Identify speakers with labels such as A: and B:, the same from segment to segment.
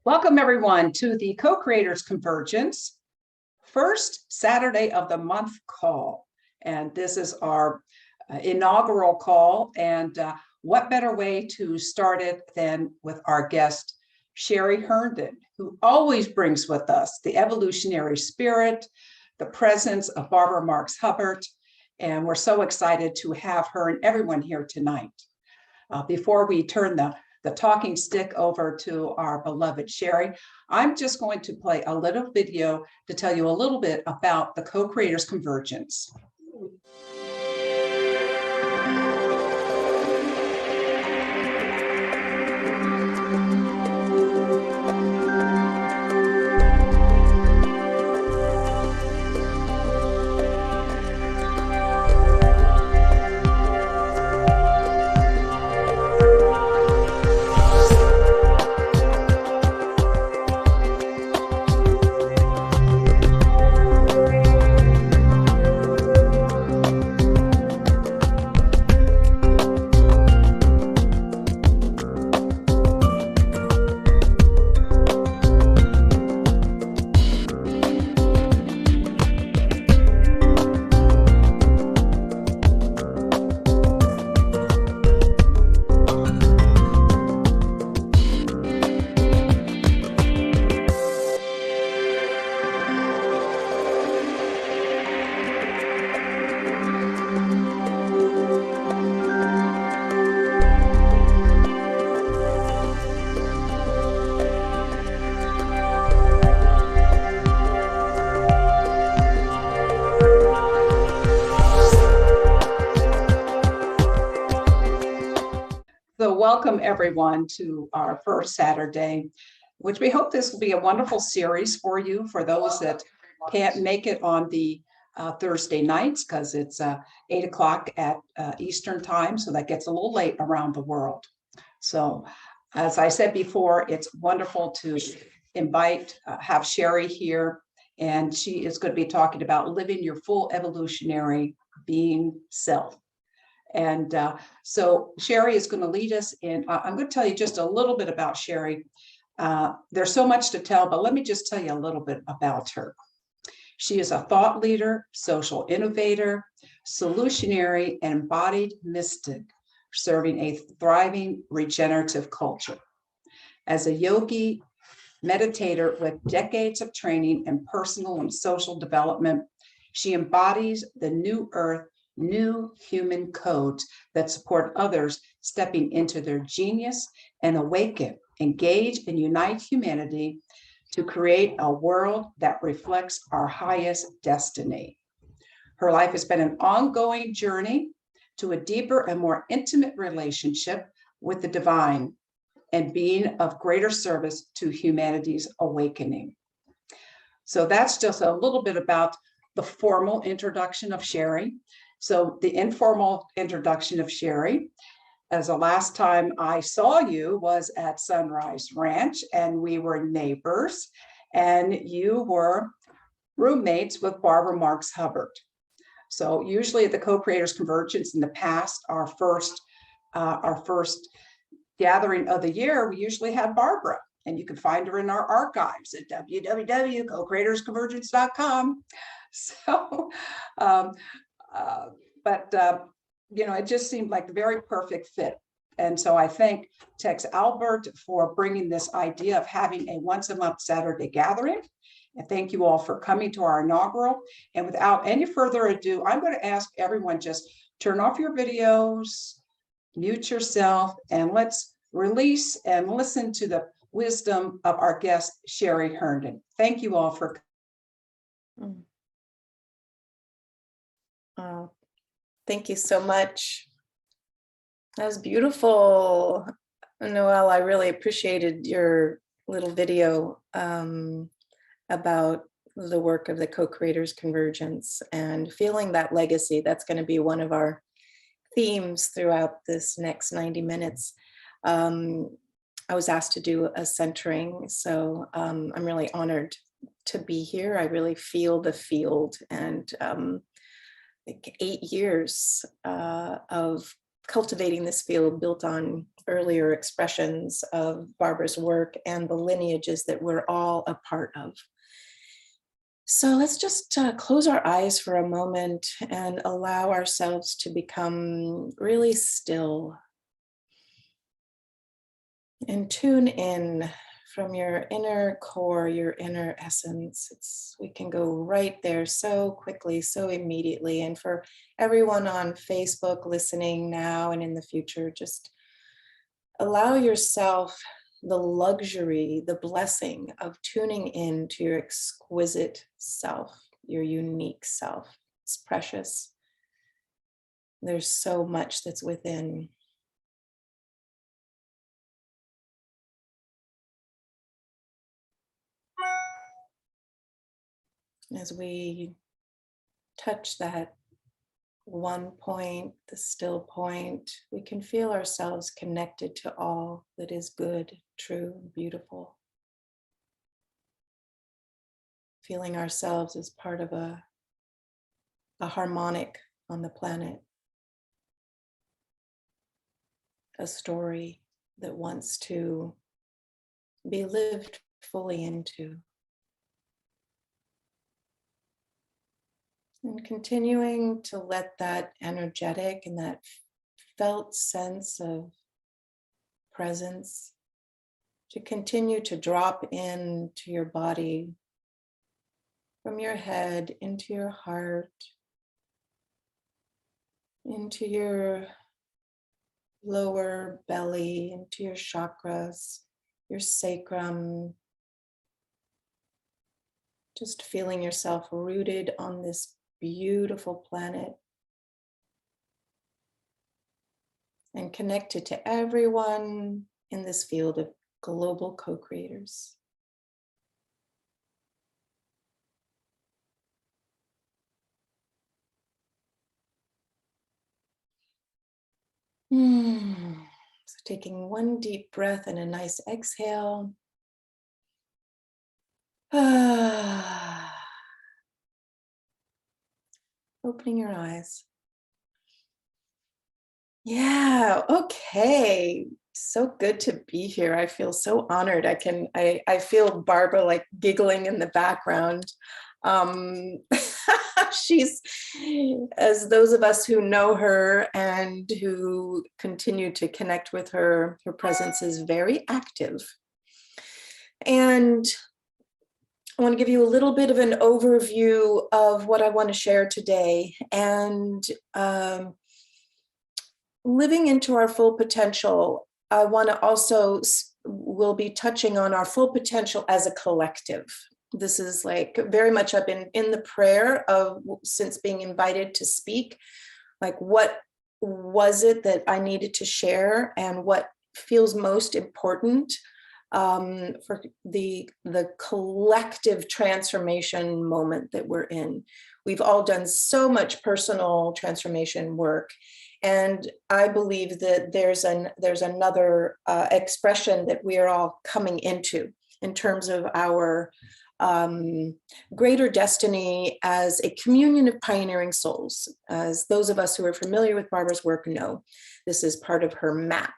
A: Welcome everyone to the Co-Creators Convergence, first Saturday of the month call. And this is our inaugural call. And what better way to start it than with our guest, Sheri Herndon, who always brings with us the evolutionary spirit, the presence of Barbara Marx Hubbard. And we're so excited to have her and everyone here tonight. Before we turn the talking stick over to our beloved Sheri, I'm just going to play a little video to tell you a little bit about the Co-Creators Convergence. So welcome everyone to our first Saturday, which we hope this will be a wonderful series for you, for those that can't make it on the Thursday nights, because it's 8 o'clock at Eastern time, so that gets a little late around the world. So as I said before, it's wonderful to have Sheri here, and she is going to be talking about living your full evolutionary being self. And so Sheri is going to lead us in. I'm going to tell you just a little bit about Sheri. There's so much to tell, but let me just tell you a little bit about her. She is a thought leader, social innovator, solutionary, and embodied mystic, serving a thriving regenerative culture. As a yogi, meditator with decades of training in personal and social development, she embodies the new earth, new human codes that support others stepping into their genius and awaken, engage, and unite humanity to create a world that reflects our highest destiny. Her life has been an ongoing journey to a deeper and more intimate relationship with the divine and being of greater service to humanity's awakening. So that's just a little bit about the formal introduction of Sheri. So the informal introduction of Sheri, as the last time I saw you was at Sunrise Ranch, and we were neighbors, and you were roommates with Barbara Marx Hubbard. So usually at the Co-Creators Convergence in the past, our first gathering of the year, we usually had Barbara, and you can find her in our archives at www.cocreatorsconvergence.com. So, you know, it just seemed like the very perfect fit. And so I thank Tex Albert for bringing this idea of having a once a month Saturday gathering. And thank you all for coming to our inaugural. And without any further ado, I'm going to ask everyone just turn off your videos, mute yourself, and let's release and listen to the wisdom of our guest, Sheri Herndon. Thank you all for coming.
B: Thank you so much. That was beautiful, Noel. I really appreciated your little video about the work of the Co-Creators Convergence and feeling that legacy. That's going to be one of our themes throughout this next 90 minutes. I was asked to do a centering, so I'm really honored to be here. I really feel the field, and like 8 years of cultivating this field built on earlier expressions of Barbara's work and the lineages that we're all a part of. So let's just close our eyes for a moment and allow ourselves to become really still and tune in from your inner core, your inner essence. We can go right there so quickly, so immediately. And for everyone on Facebook listening now and in the future, just allow yourself the luxury, the blessing of tuning in to your exquisite self, your unique self. It's precious. There's so much that's within. As we touch that one point, the still point, we can feel ourselves connected to all that is good, true, beautiful. Feeling ourselves as part of a harmonic on the planet, a story that wants to be lived fully into. And continuing to let that energetic and that felt sense of presence to continue to drop into your body, from your head into your heart, into your lower belly, into your chakras, your sacrum. Just feeling yourself rooted on this beautiful planet and connected to everyone in this field of global co-creators. So taking one deep breath and a nice exhale. Opening your eyes. Yeah, okay. So good to be here. I feel so honored. I feel Barbara like giggling in the background. She's, as those of us who know her and who continue to connect with her, her presence is very active. And I want to give you a little bit of an overview of what I want to share today. And living into our full potential, I want to also, we'll be touching on our full potential as a collective. This is like very much I've been in the prayer of, since being invited to speak, like what was it that I needed to share and what feels most important for the collective transformation moment that we're in. We've all done so much personal transformation work. And I believe that there's another expression that we are all coming into in terms of our greater destiny as a communion of pioneering souls. As those of us who are familiar with Barbara's work know, this is part of her map.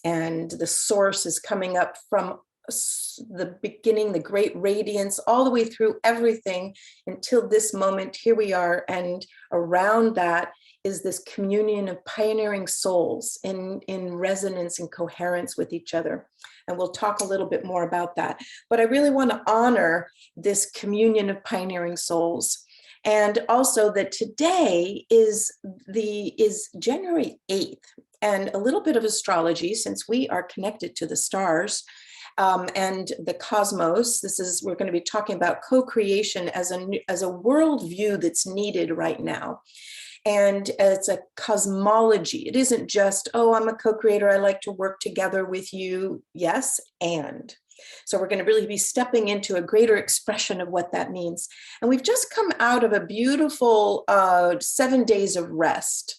B: And the source is coming up from the beginning, the great radiance, all the way through everything until this moment. Here we are. And around that is this communion of pioneering souls in resonance and coherence with each other. And we'll talk a little bit more about that. But I really want to honor this communion of pioneering souls. And also that today is January 8th. And a little bit of astrology, since we are connected to the stars and the cosmos. We're going to be talking about co-creation as a worldview that's needed right now. And it's a cosmology. It isn't just, oh, I'm a co-creator, I like to work together with you. Yes, and. So we're going to really be stepping into a greater expression of what that means. And we've just come out of a beautiful 7 days of rest.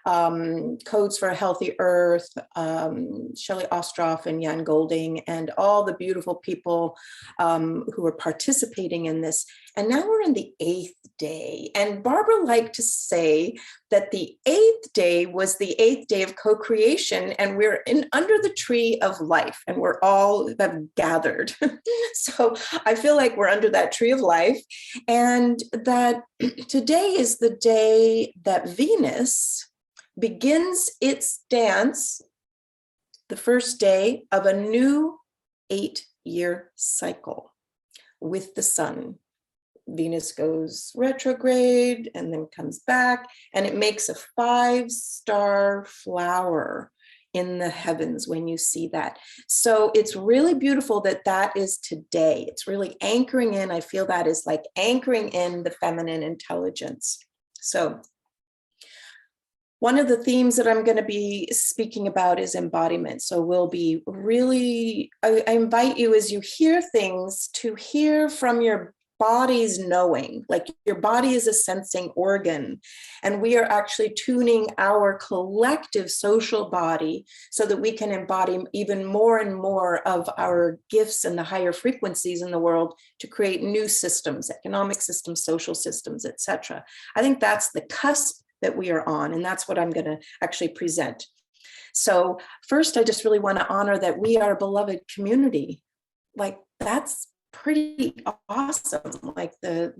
B: Codes for a Healthy Earth, Shelley Ostroff and Jan Golding, and all the beautiful people who are participating in this. And now we're in the 8th day. And Barbara liked to say that the 8th day was the 8th day of co-creation, and we're under the tree of life, and we're all have gathered. So I feel like we're under that tree of life, and that today is the day that Venus begins its dance, the first day of a new 8-year cycle with the sun. Venus goes retrograde and then comes back, and it makes a 5-star flower in the heavens when you see that. So it's really beautiful that that is today. It's really anchoring in, I feel that is like anchoring in the feminine intelligence. So one of the themes that I'm going to be speaking about is embodiment. So we'll be really, I invite you as you hear things to hear from your body's knowing, like your body is a sensing organ, and we are actually tuning our collective social body so that we can embody even more and more of our gifts and the higher frequencies in the world to create new systems, economic systems, social systems, etc. I think that's the cusp that we are on, and that's what I'm going to actually present. So first, I just really want to honor that we are a beloved community. Like, that's pretty awesome. Like the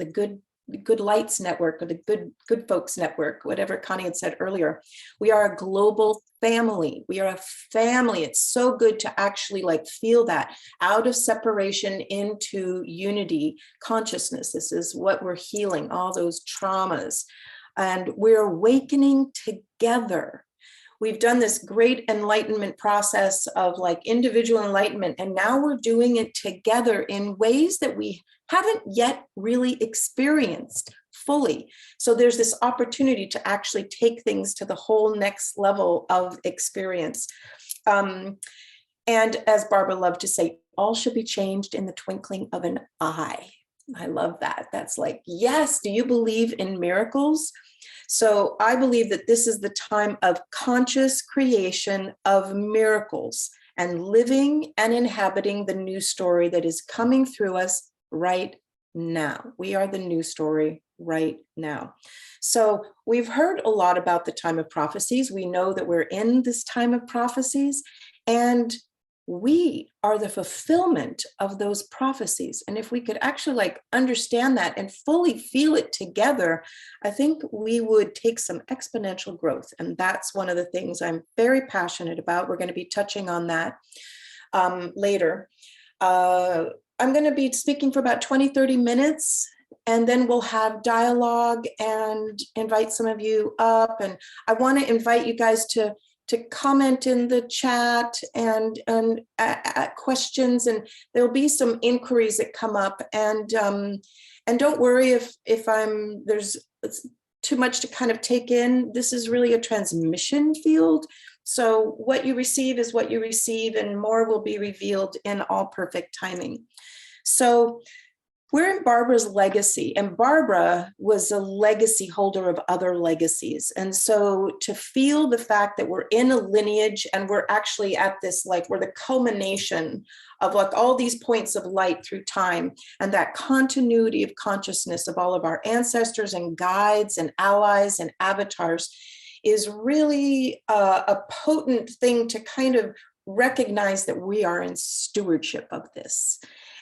B: good lights network, or the good folks network, whatever Connie had said earlier. We are a global family. We are a family. It's so good to actually like feel that out of separation into unity consciousness. This is what we're healing, all those traumas, and we're awakening together. We've done this great enlightenment process of like individual enlightenment, and now we're doing it together in ways that we haven't yet really experienced fully. So there's this opportunity to actually take things to the whole next level of experience. And as Barbara loved to say, all should be changed in the twinkling of an eye. I love that. That's like, yes, do you believe in miracles? So I believe that this is the time of conscious creation of miracles and living and inhabiting the new story that is coming through us right now. We are the new story right now. So we've heard a lot about the time of prophecies. We know that we're in this time of prophecies, and we are the fulfillment of those prophecies. And if we could actually like understand that and fully feel it together, I think we would take some exponential growth. And that's one of the things I'm very passionate about. We're going to be touching on that later. I'm going to be speaking for about 20-30 minutes, and then we'll have dialogue and invite some of you up. And I want to invite you guys to comment in the chat and questions, and there'll be some inquiries that come up. And don't worry if there's too much to kind of take in. This is really a transmission field. So what you receive is what you receive, and more will be revealed in all perfect timing. So we're in Barbara's legacy, and Barbara was a legacy holder of other legacies. And so to feel the fact that we're in a lineage, and we're actually at this, like, we're the culmination of like all these points of light through time, and that continuity of consciousness of all of our ancestors and guides and allies and avatars is really a potent thing to kind of recognize that we are in stewardship of this.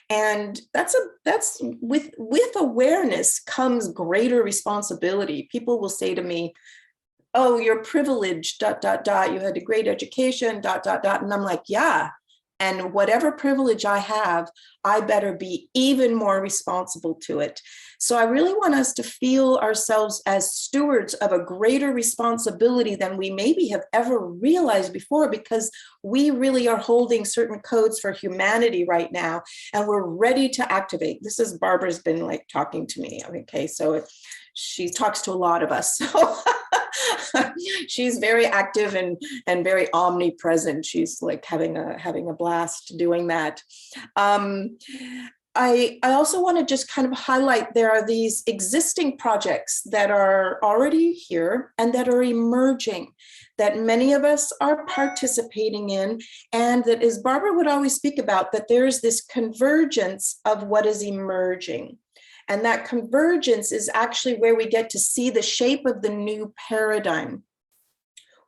B: And that's with awareness comes greater responsibility. People will say to me, oh, you're privileged, ... You had a great education, ... And I'm like, yeah. And whatever privilege I have, I better be even more responsible to it. So I really want us to feel ourselves as stewards of a greater responsibility than we maybe have ever realized before, because we really are holding certain codes for humanity right now, and we're ready to activate. This is Barbara's been like talking to me. Okay, so she talks to a lot of us. So she's very active and very omnipresent. She's like having a blast doing that. I also want to just kind of highlight there are these existing projects that are already here and that are emerging, that many of us are participating in, and that, as Barbara would always speak about, that there is this convergence of what is emerging. And that convergence is actually where we get to see the shape of the new paradigm,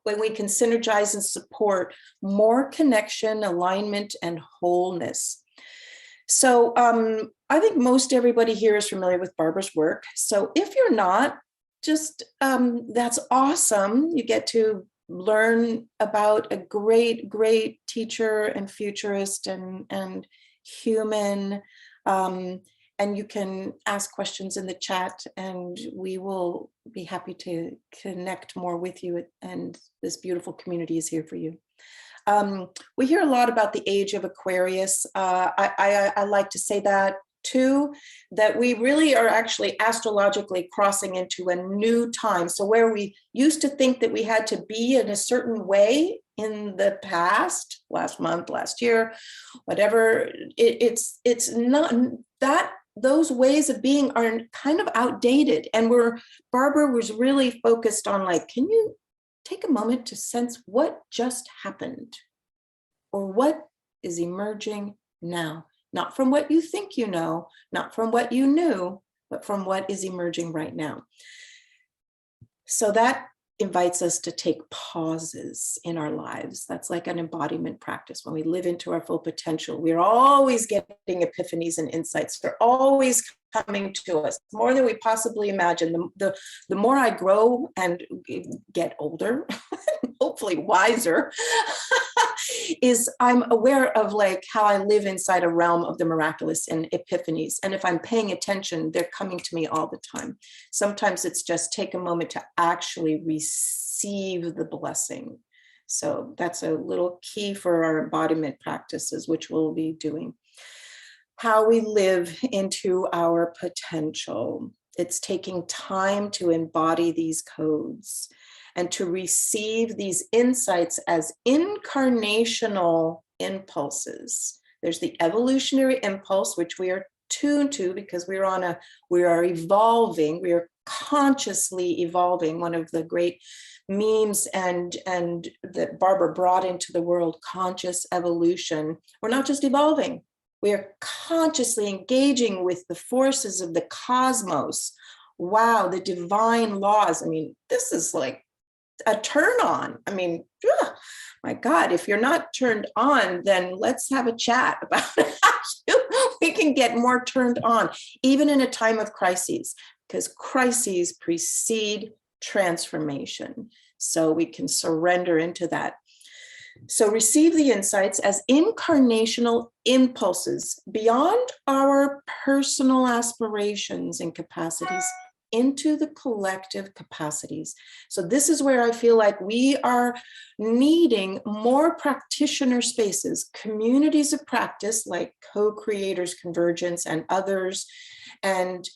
B: when we can synergize and support more connection, alignment, and wholeness. So I think most everybody here is familiar with Barbara's work. So if you're not, just that's awesome. You get to learn about a great, great teacher and futurist and human. And you can ask questions in the chat, and we will be happy to connect more with you. And this beautiful community is here for you. We hear a lot about the age of Aquarius. I like to say that too, that we really are actually astrologically crossing into a new time. So where we used to think that we had to be in a certain way in the past, last month, last year, whatever, it's not that. Those ways of being are kind of outdated. And Barbara was really focused on, like, can you take a moment to sense what just happened, or what is emerging now, not from what you think you know, not from what you knew, but from what is emerging right now. So that invites us to take pauses in our lives. That's like an embodiment practice. When we live into our full potential, we're always getting epiphanies and insights. They're always coming to us more than we possibly imagine. The more I grow and get older, hopefully wiser, is I'm aware of like how I live inside a realm of the miraculous and epiphanies. And if I'm paying attention, they're coming to me all the time. Sometimes it's just take a moment to actually receive the blessing. So that's a little key for our embodiment practices, which we'll be doing. How we live into our potential. It's taking time to embody these codes and to receive these insights as incarnational impulses. There's the evolutionary impulse, which we are tuned to because we are evolving, we are consciously evolving. One of the great memes and that Barbara brought into the world, conscious evolution. We're not just evolving, we are consciously engaging with the forces of the cosmos. Wow, the divine laws. I mean, this is like a turn on. I mean, my God, if you're not turned on, then let's have a chat about how we can get more turned on, even in a time of crises, because crises precede transformation. So we can surrender into that. So receive the insights as incarnational impulses beyond our personal aspirations and capacities into the collective capacities. So this is where I feel like we are needing more practitioner spaces, communities of practice like co-creators convergence and others, and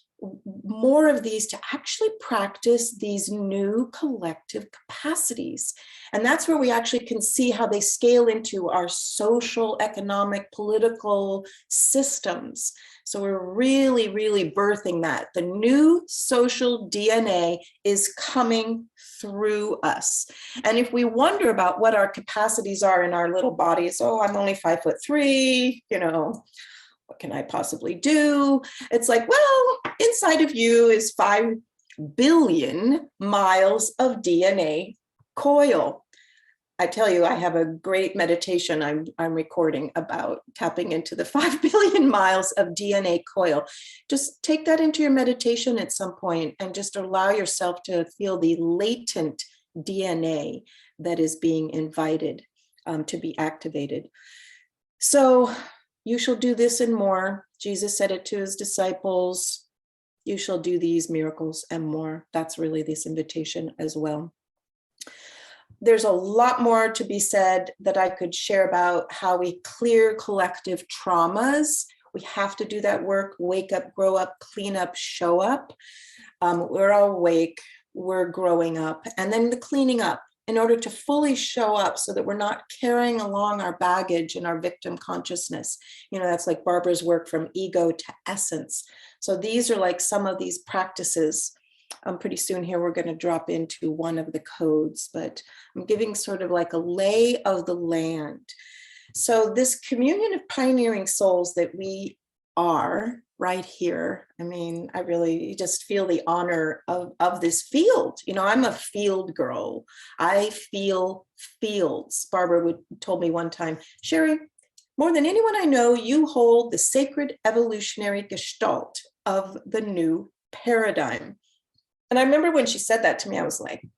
B: more of these to actually practice these new collective capacities. And that's where we actually can see how they scale into our social, economic, political systems. So we're really, really birthing that. The new social DNA is coming through us. And if we wonder about what our capacities are in our little bodies, oh, I'm only 5'3", what can I possibly do? It's like, well, inside of you is 5 billion miles of DNA coil. I tell you, I have a great meditation I'm recording about tapping into the 5 billion miles of DNA coil. Just take that into your meditation at some point and just allow yourself to feel the latent DNA that is being invited to be activated. So you shall do this and more. Jesus said it to his disciples. You shall do these miracles and more. That's really this invitation as well. There's a lot more to be said that I could share about how we clear collective traumas. We have to do that work, wake up, grow up, clean up, show up. We're all awake, we're growing up. And then the cleaning up in order to fully show up so that we're not carrying along our baggage and our victim consciousness. That's like Barbara's work, from ego to essence. So these are like some of these practices. Pretty soon here, we're going to drop into one of the codes, but I'm giving sort of like a lay of the land. So this communion of pioneering souls that we are right here. I mean, you just feel the honor of this field. I'm a field girl. I feel fields. Barbara told me one time, Sheri, more than anyone I know, you hold the sacred evolutionary gestalt of the new paradigm. And I remember when she said that to me, I was like,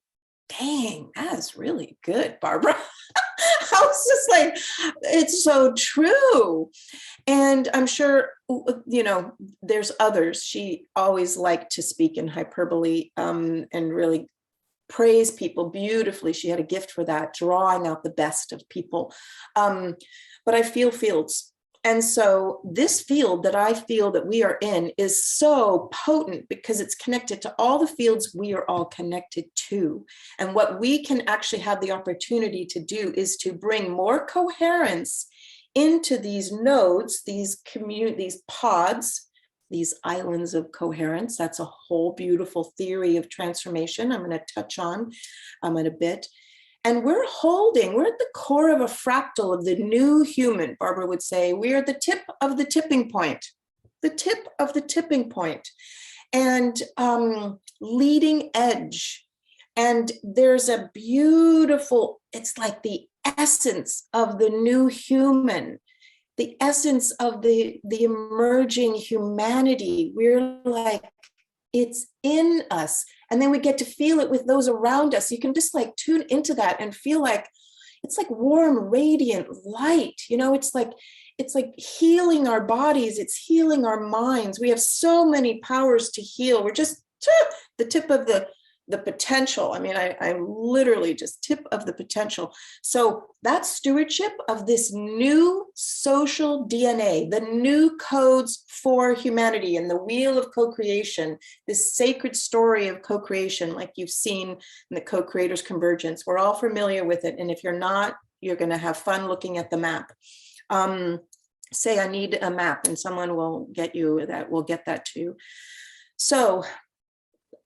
B: dang, that's really good, Barbara. I was just like, it's so true. And I'm sure, there's others. She always liked to speak in hyperbole and really praise people beautifully. She had a gift for that, drawing out the best of people. But I feel fields. And so this field that I feel that we are in is so potent because it's connected to all the fields we are all connected to. And what we can actually have the opportunity to do is to bring more coherence into these nodes, these pods, these islands of coherence. That's a whole beautiful theory of transformation I'm going to touch on in a bit. And we're at the core of a fractal of the new human. Barbara would say, we are the tip of the tipping point, and leading edge. And there's a beautiful, it's like the essence of the new human, the essence of the emerging humanity. We're like, it's in us. And then we get to feel it with those around us. You can just like tune into that and feel like it's like warm, radiant light. It's like healing our bodies. It's healing our minds. We have so many powers to heal. We're just the tip of the potential. I mean, I'm literally just tip of the potential. So that stewardship of this new social DNA, the new codes for humanity and the wheel of co-creation, this sacred story of co-creation, like you've seen in the co-creators convergence, we're all familiar with it. And if you're not, you're going to have fun looking at the map. Say, I need a map, and someone will get you that, will get that to you. So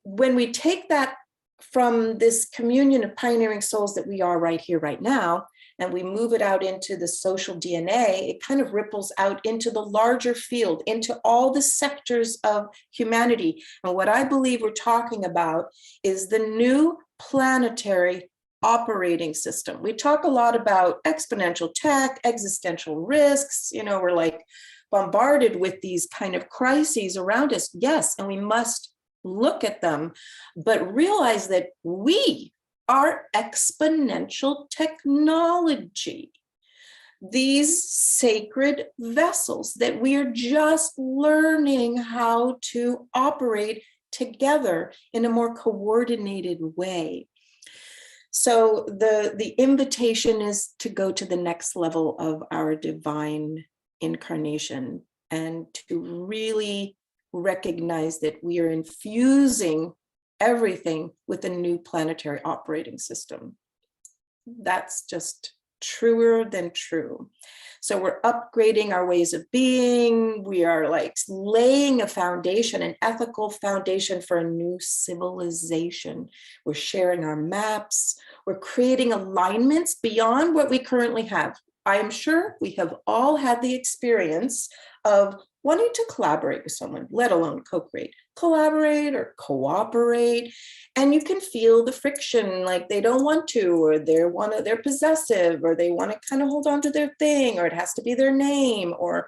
B: when we take that from this communion of pioneering souls that we are right here, right now, and we move it out into the social DNA, it kind of ripples out into the larger field, into all the sectors of humanity. And what I believe we're talking about is the new planetary operating system. We talk a lot about exponential tech, existential risks. We're like bombarded with these kind of crises around us. Yes, and we must look at them, but realize that we are exponential technology, these sacred vessels that we are just learning how to operate together in a more coordinated way. So the invitation is to go to the next level of our divine incarnation and to really recognize that we are infusing everything with a new planetary operating system. That's just truer than true. So we're upgrading our ways of being. We are like laying a foundation, an ethical foundation for a new civilization. We're sharing our maps. We're creating alignments beyond what we currently have. I am sure we have all had the experience of wanting to collaborate with someone, let alone co-create, collaborate or cooperate. And you can feel the friction, like they don't want to, or they're possessive, or they want to kind of hold on to their thing, or it has to be their name, or,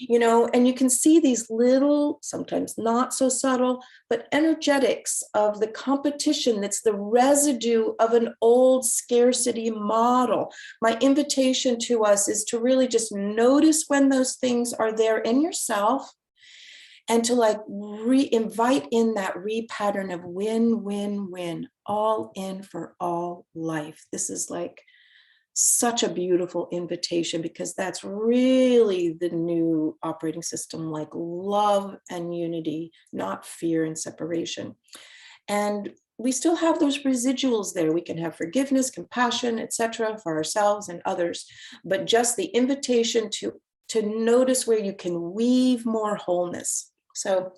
B: and you can see these little, sometimes not so subtle, but energetics of the competition that's the residue of an old scarcity model. My invitation to us is to really just notice when those things are there in yourself, and to like invite in that repattern of win, win, win, all in for all life. This is like such a beautiful invitation, because that's really the new operating system, like love and unity, not fear and separation. And we still have those residuals there. We can have forgiveness, compassion, etc., for ourselves and others, but just the invitation to notice where you can weave more wholeness. So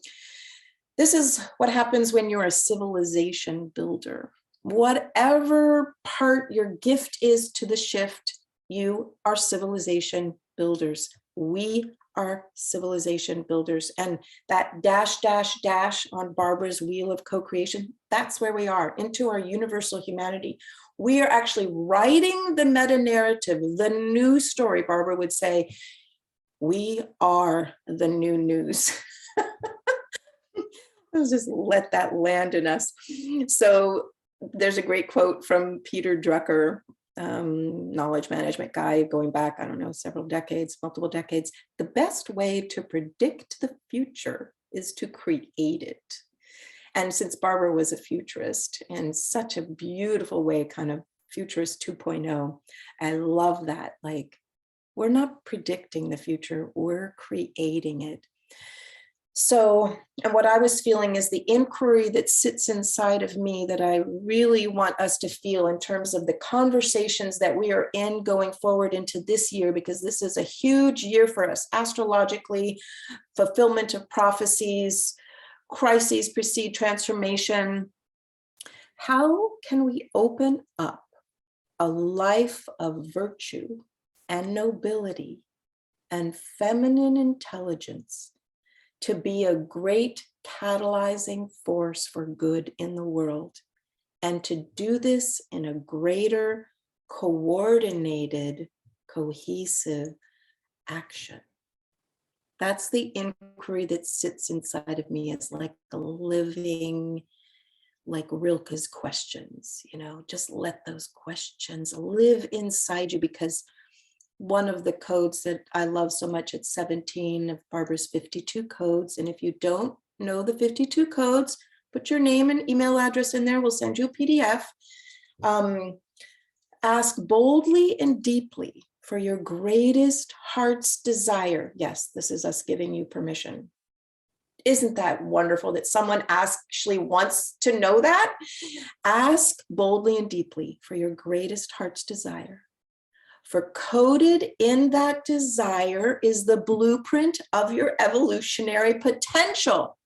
B: this is what happens when you're a civilization builder. Whatever part your gift is to the shift, you are civilization builders. We are civilization builders. And that dash, dash, dash on Barbara's wheel of co-creation, that's where we are, into our universal humanity. We are actually writing the meta narrative, the new story. Barbara would say, we are the new news. Let's just let that land in us. So there's a great quote from Peter Drucker, knowledge management guy going back, I don't know, several decades, multiple decades. The best way to predict the future is to create it. And since Barbara was a futurist in such a beautiful way, kind of futurist 2.0, I love that. Like, we're not predicting the future, we're creating it. So, and what I was feeling is the inquiry that sits inside of me that I really want us to feel in terms of the conversations that we are in going forward into this year, because this is a huge year for us astrologically, fulfillment of prophecies, crises precede transformation. How can we open up a life of virtue and nobility and feminine intelligence to be a great catalyzing force for good in the world, and to do this in a greater, coordinated, cohesive action? That's the inquiry that sits inside of me as like a living, like Rilke's questions, you know, just let those questions live inside you, because one of the codes that I love so much at 17 of Barbara's 52 codes. And if you don't know the 52 codes, put your name and email address in there. We'll send you a PDF. Ask boldly and deeply for your greatest heart's desire. Yes, this is us giving you permission. Isn't that wonderful that someone actually wants to know that? Ask boldly and deeply for your greatest heart's desire. For coded in that desire is the blueprint of your evolutionary potential.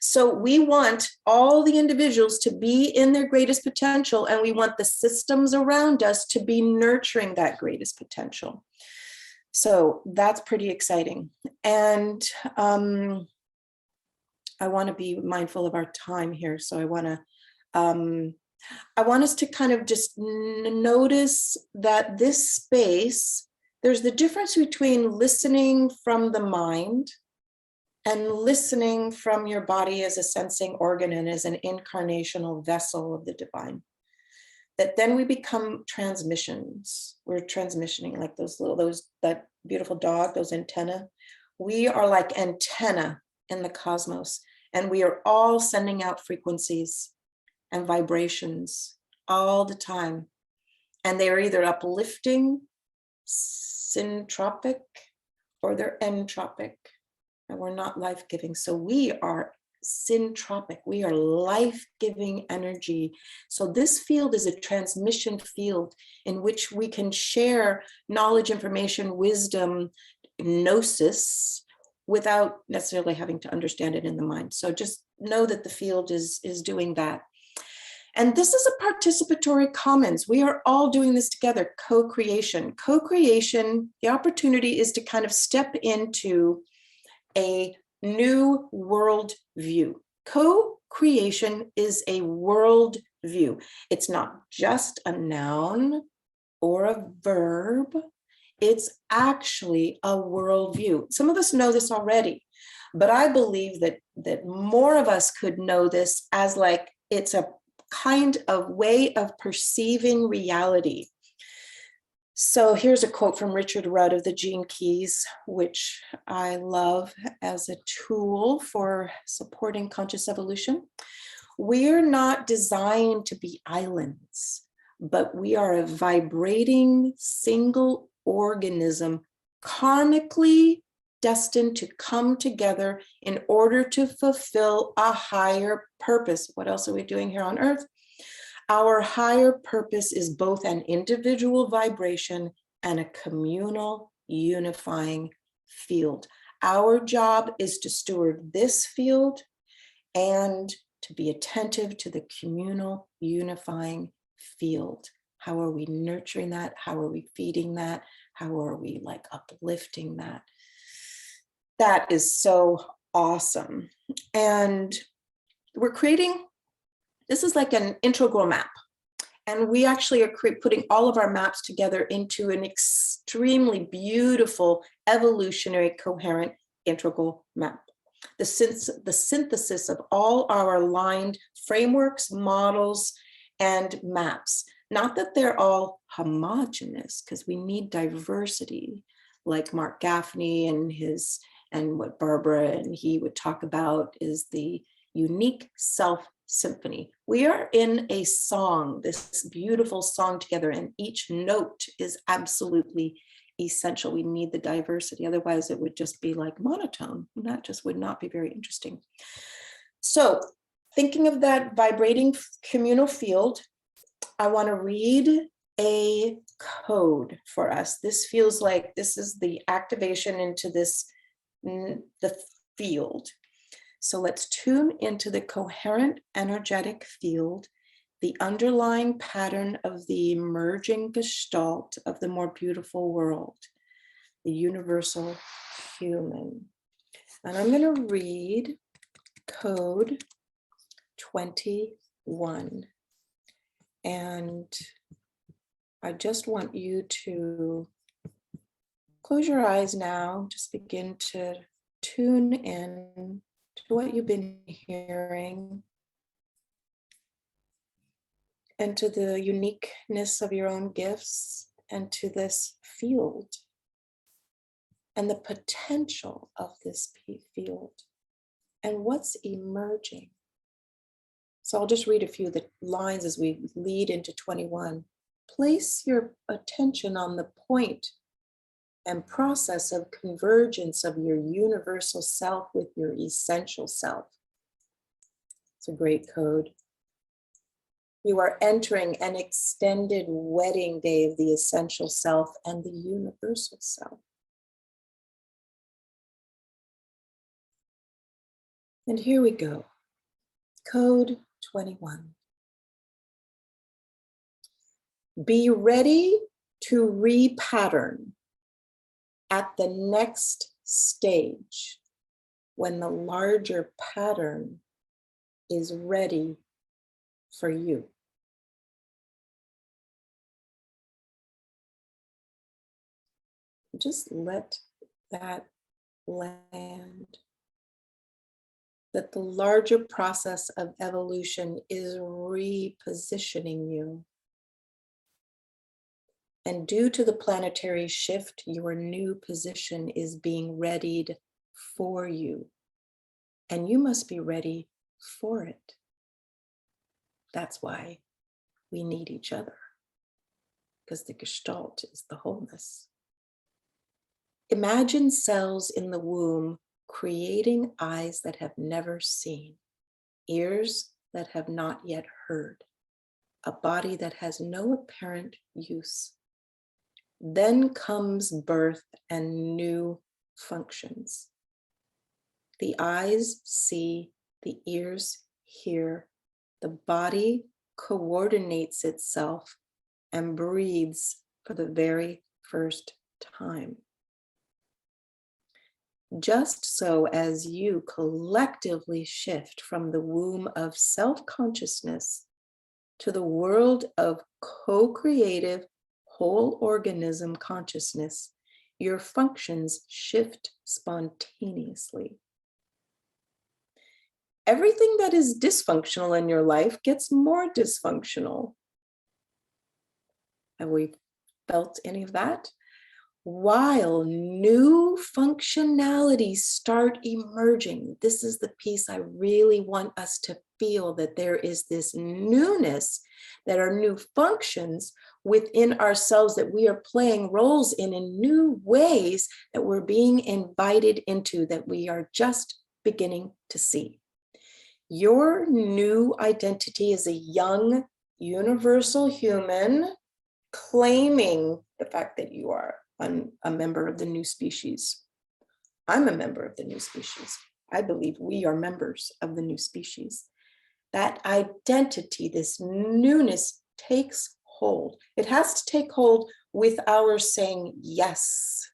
B: So we want all the individuals to be in their greatest potential, and we want the systems around us to be nurturing that greatest potential. So that's pretty exciting. And I want to be mindful of our time here. So I want us to kind of just notice that this space, there's the difference between listening from the mind and listening from your body as a sensing organ and as an incarnational vessel of the divine. That then we become transmissions. We're transmissioning like that beautiful dog, those antennae. We are like antenna in the cosmos, and we are all sending out frequencies and vibrations all the time. And they are either uplifting, syntropic, or they're entropic. And we're not life-giving. So we are syntropic. We are life-giving energy. So this field is a transmission field in which we can share knowledge, information, wisdom, gnosis, without necessarily having to understand it in the mind. So just know that the field is doing that. And this is a participatory commons. We are all doing this together, co-creation. Co-creation, the opportunity is to kind of step into a new world view. Co-creation is a world view. It's not just a noun or a verb. It's actually a worldview. Some of us know this already, but I believe that more of us could know this as like it's a kind of way of perceiving reality. So here's a quote from Richard Rudd of the Gene Keys, which I love as a tool for supporting conscious evolution. We're not designed to be islands, but we are a vibrating single organism, karmically destined to come together in order to fulfill a higher purpose. What else are we doing here on Earth? Our higher purpose is both an individual vibration and a communal unifying field. Our job is to steward this field and to be attentive to the communal unifying field. How are we nurturing that? How are we feeding that? How are we like uplifting that? That is so awesome. And we're creating, this is like an integral map. And we actually are putting all of our maps together into an extremely beautiful, evolutionary, coherent, integral map. The synthesis of all our aligned frameworks, models, and maps. Not that they're all homogeneous, because we need diversity, like Mark Gaffney and what Barbara and he would talk about is the unique self symphony. We are in a song, this beautiful song together, and each note is absolutely essential. We need the diversity, otherwise it would just be like monotone, and that just would not be very interesting. So thinking of that vibrating communal field, I want to read a code for us. This feels like this is the activation into this, the field. So let's tune into the coherent energetic field, the underlying pattern of the emerging gestalt of the more beautiful world, the universal human. And I'm going to read code 21. And I just want you to close your eyes now, just begin to tune in to what you've been hearing and to the uniqueness of your own gifts and to this field and the potential of this field and what's emerging. So I'll just read a few of the lines as we lead into 21. Place your attention on the point and process of convergence of your universal self with your essential self. It's a great code. You are entering an extended wedding day of the essential self and the universal self. And here we go. Code 21. Be ready to repattern at the next stage when the larger pattern is ready for you. Just let that land. That the larger process of evolution is repositioning you. And due to the planetary shift, your new position is being readied for you. And you must be ready for it. That's why we need each other, because the gestalt is the wholeness. Imagine cells in the womb creating eyes that have never seen, ears that have not yet heard, a body that has no apparent use. Then comes birth and new functions. The eyes see, the ears hear, the body coordinates itself and breathes for the very first time. Just so as you collectively shift from the womb of self-consciousness to the world of co-creative whole organism consciousness, your functions shift spontaneously. Everything that is dysfunctional in your life gets more dysfunctional. Have we felt any of that? while new functionalities start emerging. This is the piece I really want us to feel, that there is this newness, that are new functions within ourselves that we are playing roles in new ways that we're being invited into, that we are just beginning to see. Your new identity is a young, universal human claiming the fact that you are a member of the new species. I'm a member of the new species. I believe we are members of the new species. That identity, this newness, takes hold. It has to take hold with our saying yes.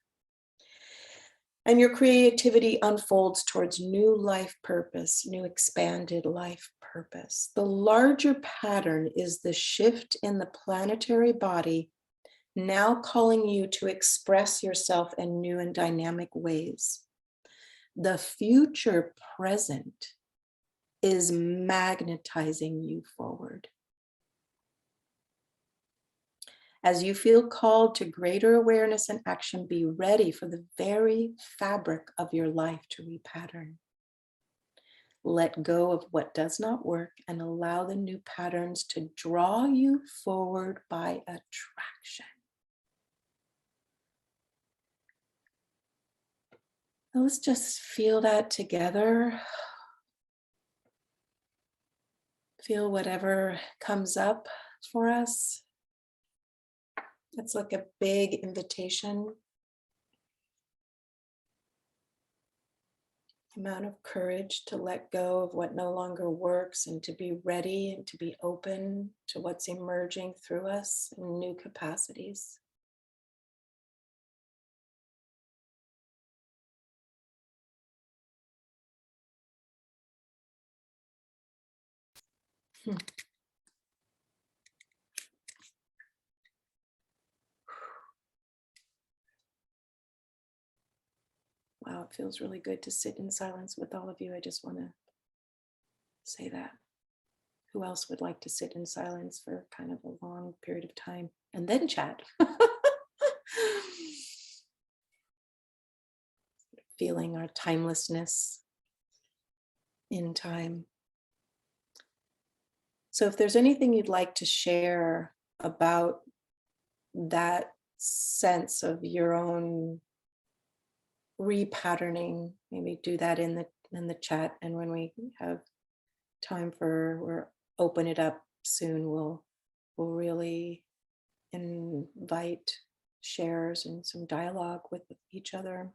B: And your creativity unfolds towards new life purpose, new expanded life purpose. The larger pattern is the shift in the planetary body, now calling you to express yourself in new and dynamic ways. The future present is magnetizing you forward. As you feel called to greater awareness and action, be ready for the very fabric of your life to repattern. Let go of what does not work and allow the new patterns to draw you forward by attraction. Let's just feel that together. Feel whatever comes up for us. It's like a big invitation. Amount of courage to let go of what no longer works and to be ready and to be open to what's emerging through us in new capacities. Wow, it feels really good to sit in silence with all of you. I just want to say that. Who else would like to sit in silence for kind of a long period of time and then chat? Feeling our timelessness in time. So if there's anything you'd like to share about that sense of your own repatterning, maybe do that in the chat, and when we have time we'll open it up soon, we'll really invite shares and some dialogue with each other.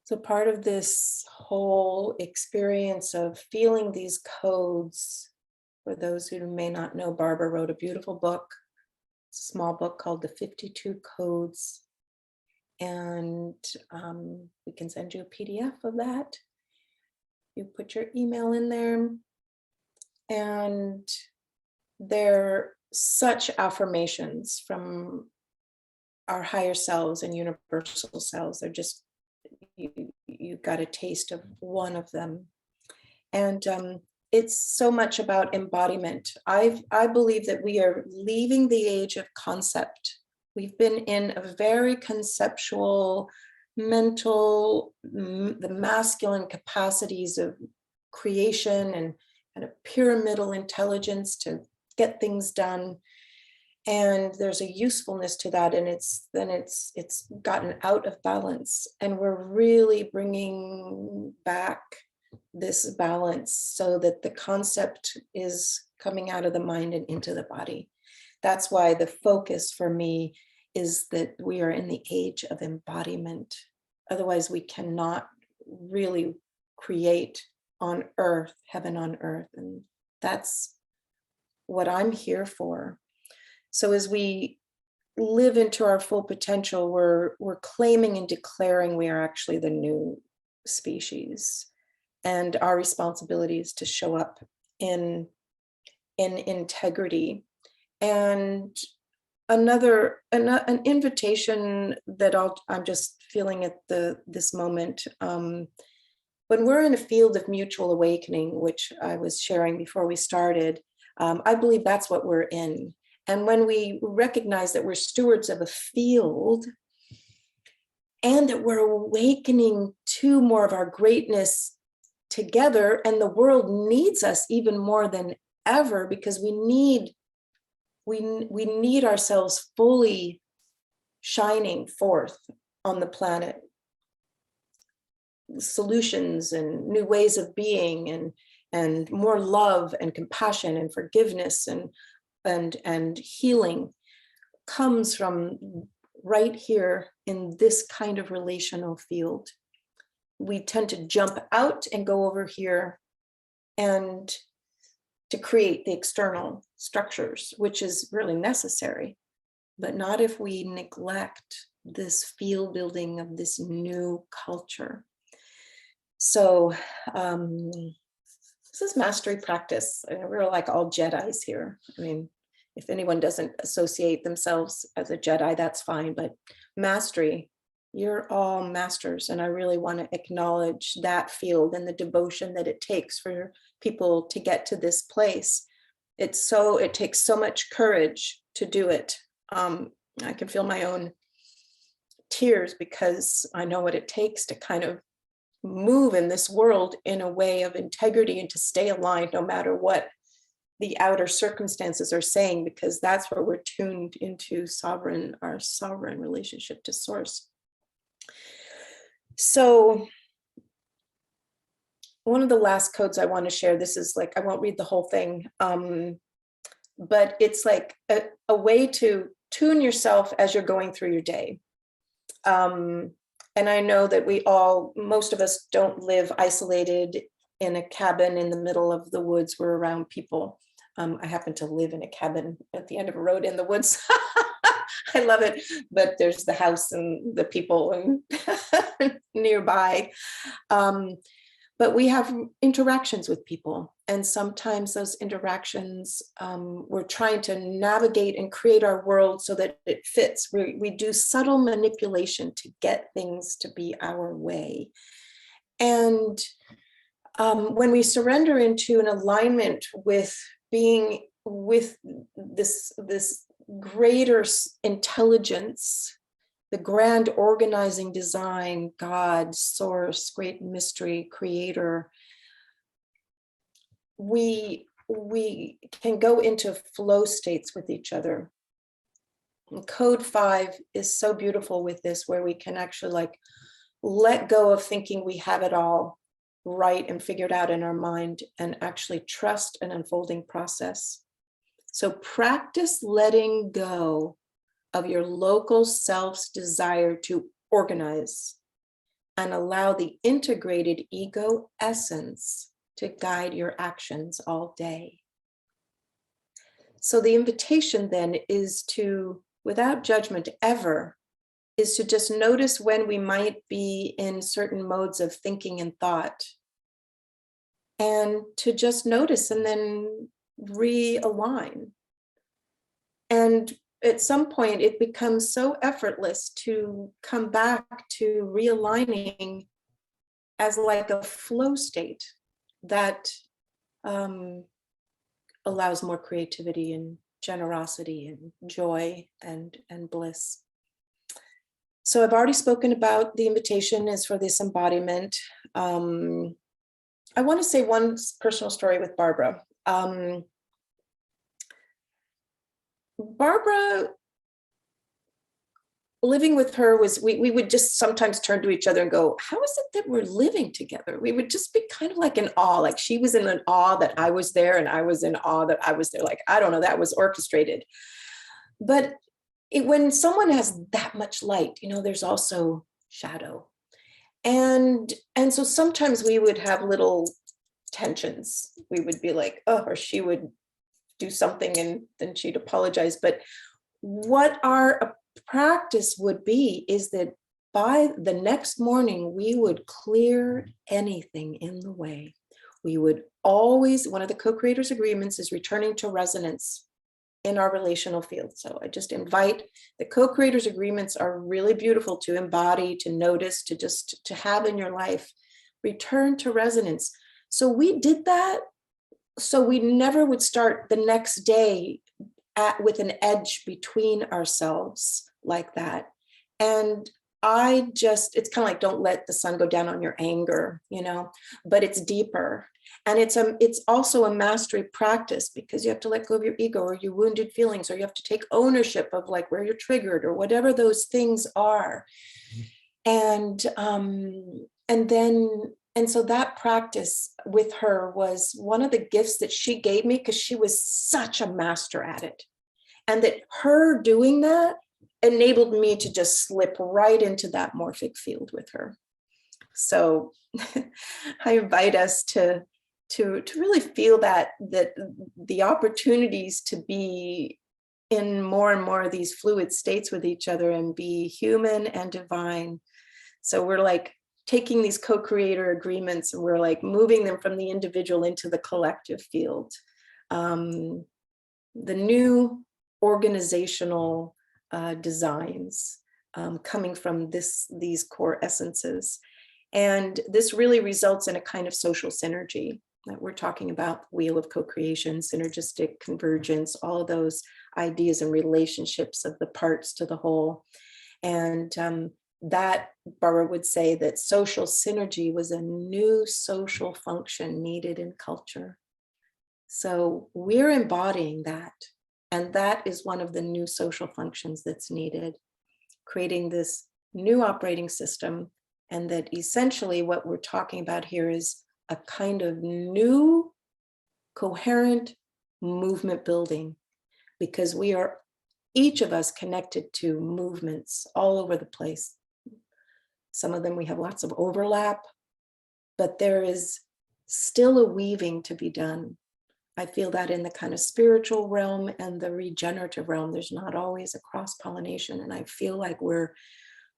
B: So part of this whole experience of feeling these codes, for those who may not know, Barbara wrote a beautiful book, a small book called The 52 Codes. And we can send you a PDF of that. You put your email in there. And they're such affirmations from our higher selves and universal selves. They're just, you got a taste of one of them. And it's so much about embodiment. I believe that we are leaving the age of concept. We've been in a very conceptual, mental, the masculine capacities of creation and a pyramidal intelligence to get things done. And there's a usefulness to that, and it's gotten out of balance. And we're really bringing back this balance so that the concept is coming out of the mind and into the body. That's why the focus for me is that we are in the age of embodiment. Otherwise, we cannot really create on earth, heaven on earth. And that's what I'm here for. So as we live into our full potential, we're claiming and declaring we are actually the new species. And our responsibility is to show up in integrity. And an invitation that I'm just feeling at this moment, when we're in a field of mutual awakening, which I was sharing before we started, I believe that's what we're in. And when we recognize that we're stewards of a field and that we're awakening to more of our greatness together, and the world needs us even more than ever, because we need ourselves fully shining forth on the planet, solutions and new ways of being, and more love and compassion and forgiveness and healing comes from right here in this kind of relational field. We tend to jump out and go over here and to create the external structures, which is really necessary, but not if we neglect this field building of this new culture. So this is mastery practice. We're like all Jedis here. I mean, if anyone doesn't associate themselves as a Jedi, that's fine, but mastery, you're all masters. And I really want to acknowledge that field and the devotion that it takes for people to get to this place. It takes so much courage to do it. I can feel my own tears because I know what it takes to kind of move in this world in a way of integrity and to stay aligned no matter what the outer circumstances are saying, because that's where we're tuned into our sovereign relationship to source. So one of the last codes I want to share, this is like, I won't read the whole thing, but it's like a way to tune yourself as you're going through your day. And I know that most of us don't live isolated in a cabin in the middle of the woods. We're around people. I happen to live in a cabin at the end of a road in the woods. I love it, but there's the house and the people and nearby. But we have interactions with people. And sometimes those interactions, we're trying to navigate and create our world so that it fits. We do subtle manipulation to get things to be our way. And when we surrender into an alignment with being with this greater intelligence, the grand organizing design, God, source, great mystery, creator, we can go into flow states with each other. And code 5 is so beautiful with this, where we can actually like let go of thinking we have it all right and figured out in our mind, and actually trust an unfolding process. So practice letting go of your local self's desire to organize and allow the integrated ego essence to guide your actions all day. So the invitation then is to, without judgment ever, is to just notice when we might be in certain modes of thinking and thought, and to just notice and then realign. And at some point, it becomes so effortless to come back to realigning as like a flow state that allows more creativity and generosity and joy and bliss. So I've already spoken about the invitation is for this embodiment. I want to say one personal story with Barbara. Barbara, living with her was, we would just sometimes turn to each other and go, how is it that we're living together? We would just be kind of like in awe, like she was in an awe that I was there and I was in awe that I was there. Like, I don't know, that was orchestrated. But when someone has that much light, there's also shadow. And so sometimes we would have little tensions. We would be like, oh, or she would do something and then she'd apologize. But what our practice would be is that by the next morning, we would clear anything in the way. We would always, one of the co-creators agreements is returning to resonance in our relational field. So I just invite, the co-creators agreements are really beautiful to embody, to notice, to have in your life. Return to resonance. So we did that. So we never would start the next day with an edge between ourselves like that. And it's kind of like, don't let the sun go down on your anger, but it's deeper. And it's also a mastery practice, because you have to let go of your ego or your wounded feelings, or you have to take ownership of like where you're triggered or whatever those things are. And so that practice with her was one of the gifts that she gave me, because she was such a master at it. And that her doing that enabled me to just slip right into that morphic field with her. So I invite us to really feel that the opportunities to be in more and more of these fluid states with each other and be human and divine. So we're like taking these co-creator agreements and we're like moving them from the individual into the collective field. The new organizational designs coming from these core essences. And this really results in a kind of social synergy that we're talking about: wheel of co-creation, synergistic convergence, all of those ideas and relationships of the parts to the whole. And that Barbara would say that social synergy was a new social function needed in culture. So we're embodying that. And that is one of the new social functions that's needed, creating this new operating system. And that essentially what we're talking about here is a kind of new coherent movement building, because we are, each of us, connected to movements all over the place. Some of them we have lots of overlap, but there is still a weaving to be done. I feel that in the kind of spiritual realm and the regenerative realm, there's not always a cross-pollination. And I feel like we're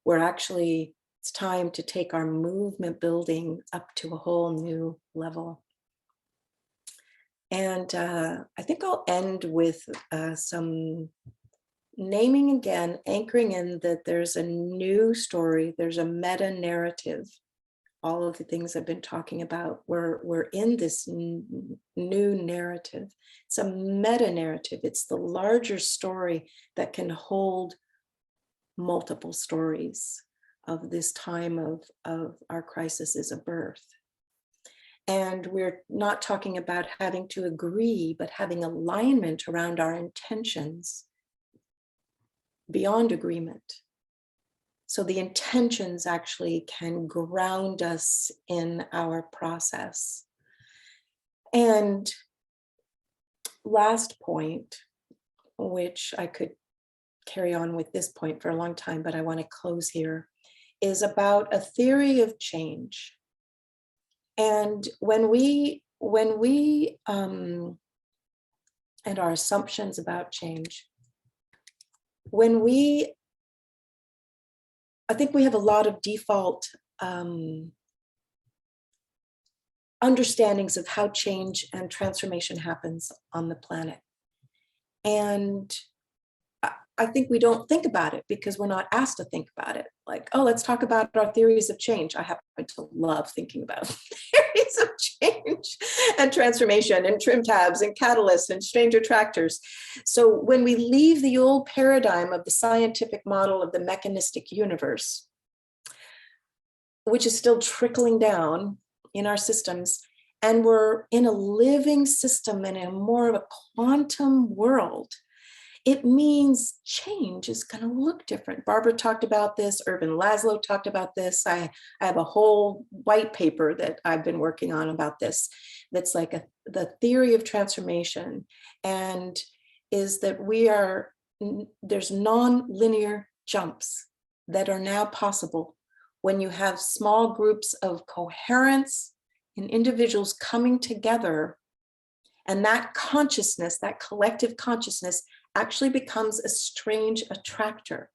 B: actually, it's time to take our movement building up to a whole new level. And I think I'll end with some naming again, anchoring in that there's a new story, there's a meta narrative. All of the things I've been talking about, we're in this new narrative. It's a meta narrative. It's the larger story that can hold multiple stories of this time of our crisis is a birth. And we're not talking about having to agree, but having alignment around our intentions beyond agreement. So the intentions actually can ground us in our process. And last point, which I could carry on with this point for a long time, but I want to close here, is about a theory of change. And when we and our assumptions about change, I think we have a lot of default understandings of how change and transformation happens on the planet. And I think we don't think about it because we're not asked to think about it. Like, oh, let's talk about our theories of change. I happen to love thinking about theories of change and transformation and trim tabs and catalysts and strange attractors. So when we leave the old paradigm of the scientific model of the mechanistic universe, which is still trickling down in our systems, and we're in a living system and in more of a quantum world, it means change is going to look different. Barbara talked about this. Ervin Laszlo talked about this. I have a whole white paper that I've been working on about this. That's like the theory of transformation, and is that there's non-linear jumps that are now possible when you have small groups of coherence and individuals coming together, and that consciousness, that collective consciousness, actually becomes a strange attractor.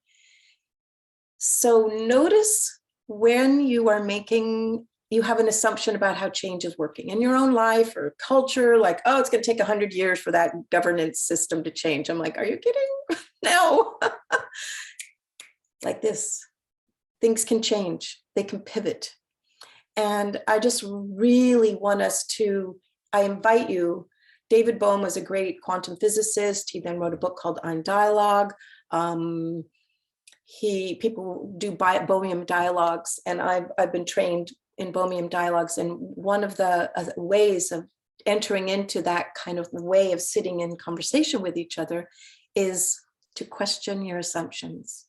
B: So notice when you have an assumption about how change is working in your own life or culture, like, oh, it's going to take 100 years for that governance system to change. I'm like, are you kidding? No. Like this, things can change, they can pivot. And I just really want us I invite you David Bohm was a great quantum physicist. He then wrote a book called On Dialogue. People do Bohmian dialogues, and I've been trained in Bohmian dialogues. And one of the ways of entering into that kind of way of sitting in conversation with each other is to question your assumptions.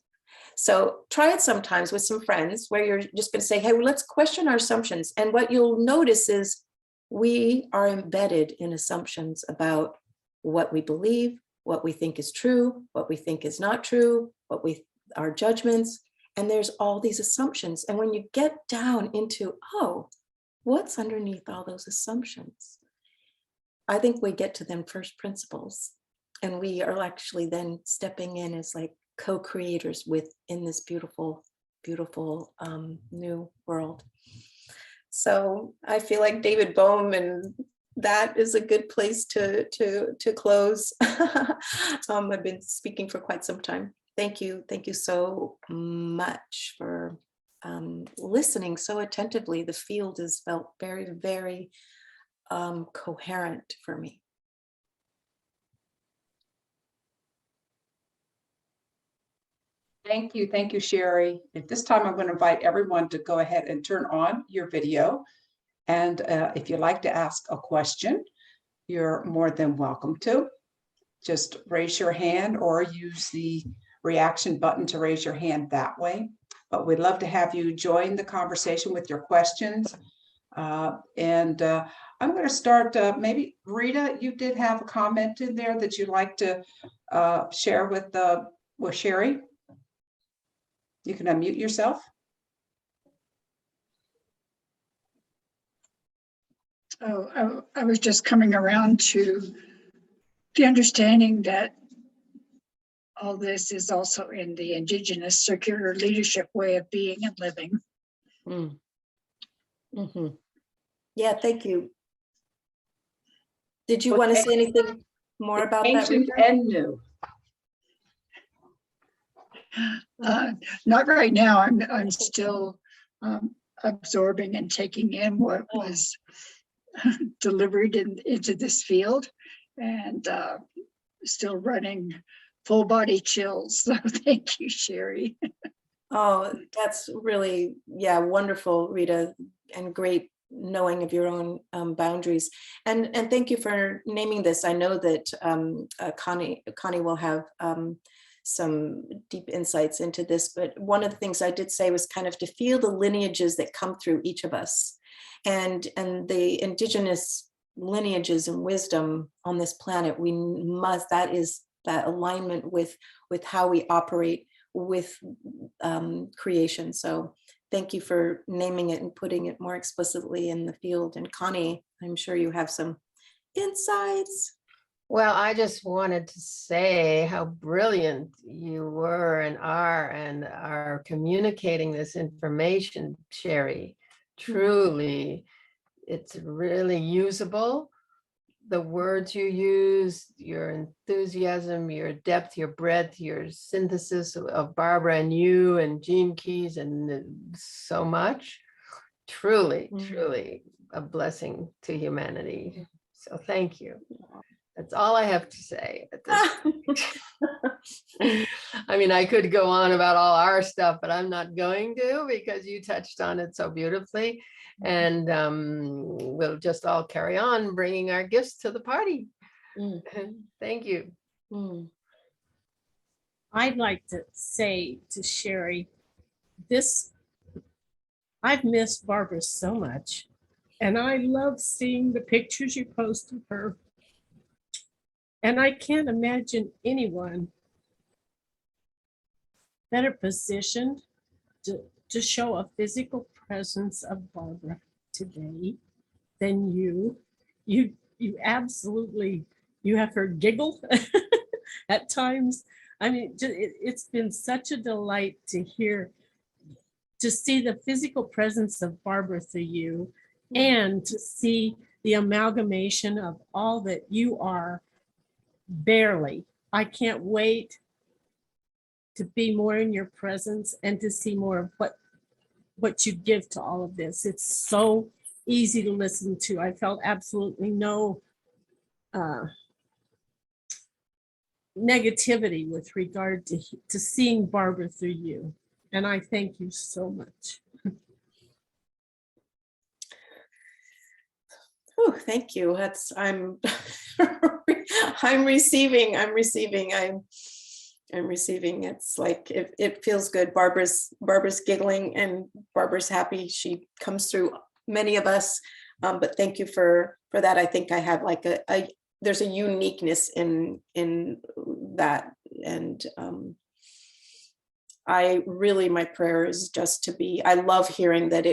B: So try it sometimes with some friends where you're just going to say, hey, well, let's question our assumptions. And what you'll notice is we are embedded in assumptions about what we believe, what we think is true, what we think is not true, our judgments, and there's all these assumptions. And when you get down into, oh, what's underneath all those assumptions? I think we get to them first principles, and we are actually then stepping in as like co-creators within this beautiful, beautiful new world. So I feel like David Bohm, and that is a good place to close. I've been speaking for quite some time. Thank you so much for listening so attentively. The field has felt very, very coherent for me.
A: Thank you, Sheri. At this time, I'm going to invite everyone to go ahead and turn on your video. And if you'd like to ask a question, you're more than welcome to. Just raise your hand or use the reaction button to raise your hand that way. But we'd love to have you join the conversation with your questions. I'm going to start, maybe Rita, you did have a comment in there that you'd like to share with Sheri. You can unmute yourself.
C: Oh, I was just coming around to the understanding that all this is also in the indigenous circular leadership way of being and living.
B: Mm. Mm-hmm. Yeah, thank you. Did you want to say anything more about that?
A: Ancient and new.
C: Not right now. I'm still absorbing and taking in what was delivered into this field, and still running full body chills. So thank you, Sheri.
B: Oh, that's really, yeah, wonderful, Rita, and great knowing of your own boundaries. And thank you for naming this. I know that Connie will have some deep insights into this, but one of the things I did say was kind of to feel the lineages that come through each of us, and the indigenous lineages and wisdom on this planet. That is that alignment with how we operate with creation. So thank you for naming it and putting it more explicitly in the field. And Connie, I'm sure you have some insights.
D: Well, I just wanted to say how brilliant you were and are communicating this information, Sheri. Truly, it's really usable. The words you use, your enthusiasm, your depth, your breadth, your synthesis of Barbara and you and Gene Keys and so much. Truly, truly a blessing to humanity. So thank you. That's all I have to say at this point. I mean, I could go on about all our stuff, but I'm not going to, because you touched on it so beautifully. And we'll just all carry on bringing our gifts to the party. Thank you.
E: I'd like to say to Sheri, I've missed Barbara so much, and I love seeing the pictures you post of her. And I can't imagine anyone better positioned to show a physical presence of Barbara today than you. You absolutely, you have her giggle at times. I mean, it's been such a delight to see the physical presence of Barbara through you, and to see the amalgamation of all that you are. Barely. I can't wait to be more in your presence and to see more of what you give to all of this. It's so easy to listen to. I felt absolutely no negativity with regard to seeing Barbara through you. And I thank you so much.
B: Oh, thank you. I'm I'm receiving. It's like it feels good. Barbara's giggling and Barbara's happy. She comes through many of us. But thank you for that. I think I have like there's a uniqueness in that. And my prayer is just to be, I love hearing that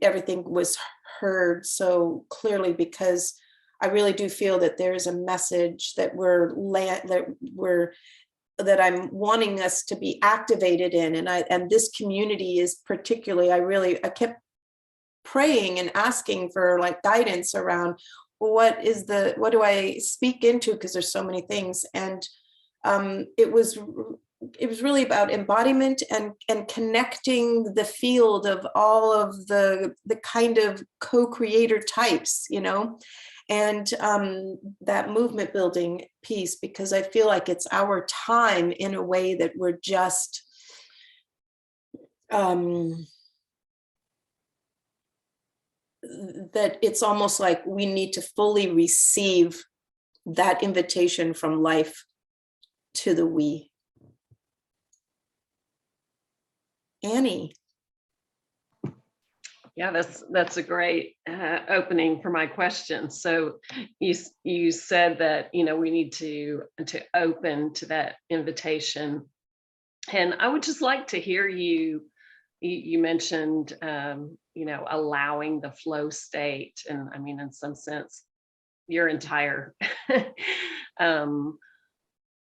B: everything was heard so clearly, because I really do feel that there's a message that that I'm wanting us to be activated in. And this community is particularly, I kept praying and asking for like guidance around what do I speak into, because there's so many things. And it was really about embodiment and connecting the field of all of the kind of co-creator types, and that movement building piece, because I feel like it's our time in a way that we're just that it's almost like we need to fully receive that invitation from life to the we. Annie.
F: Yeah, that's a great opening for my question. So you said that we need to open to that invitation, and I would just like to hear you mentioned allowing the flow state, and I mean in some sense your entire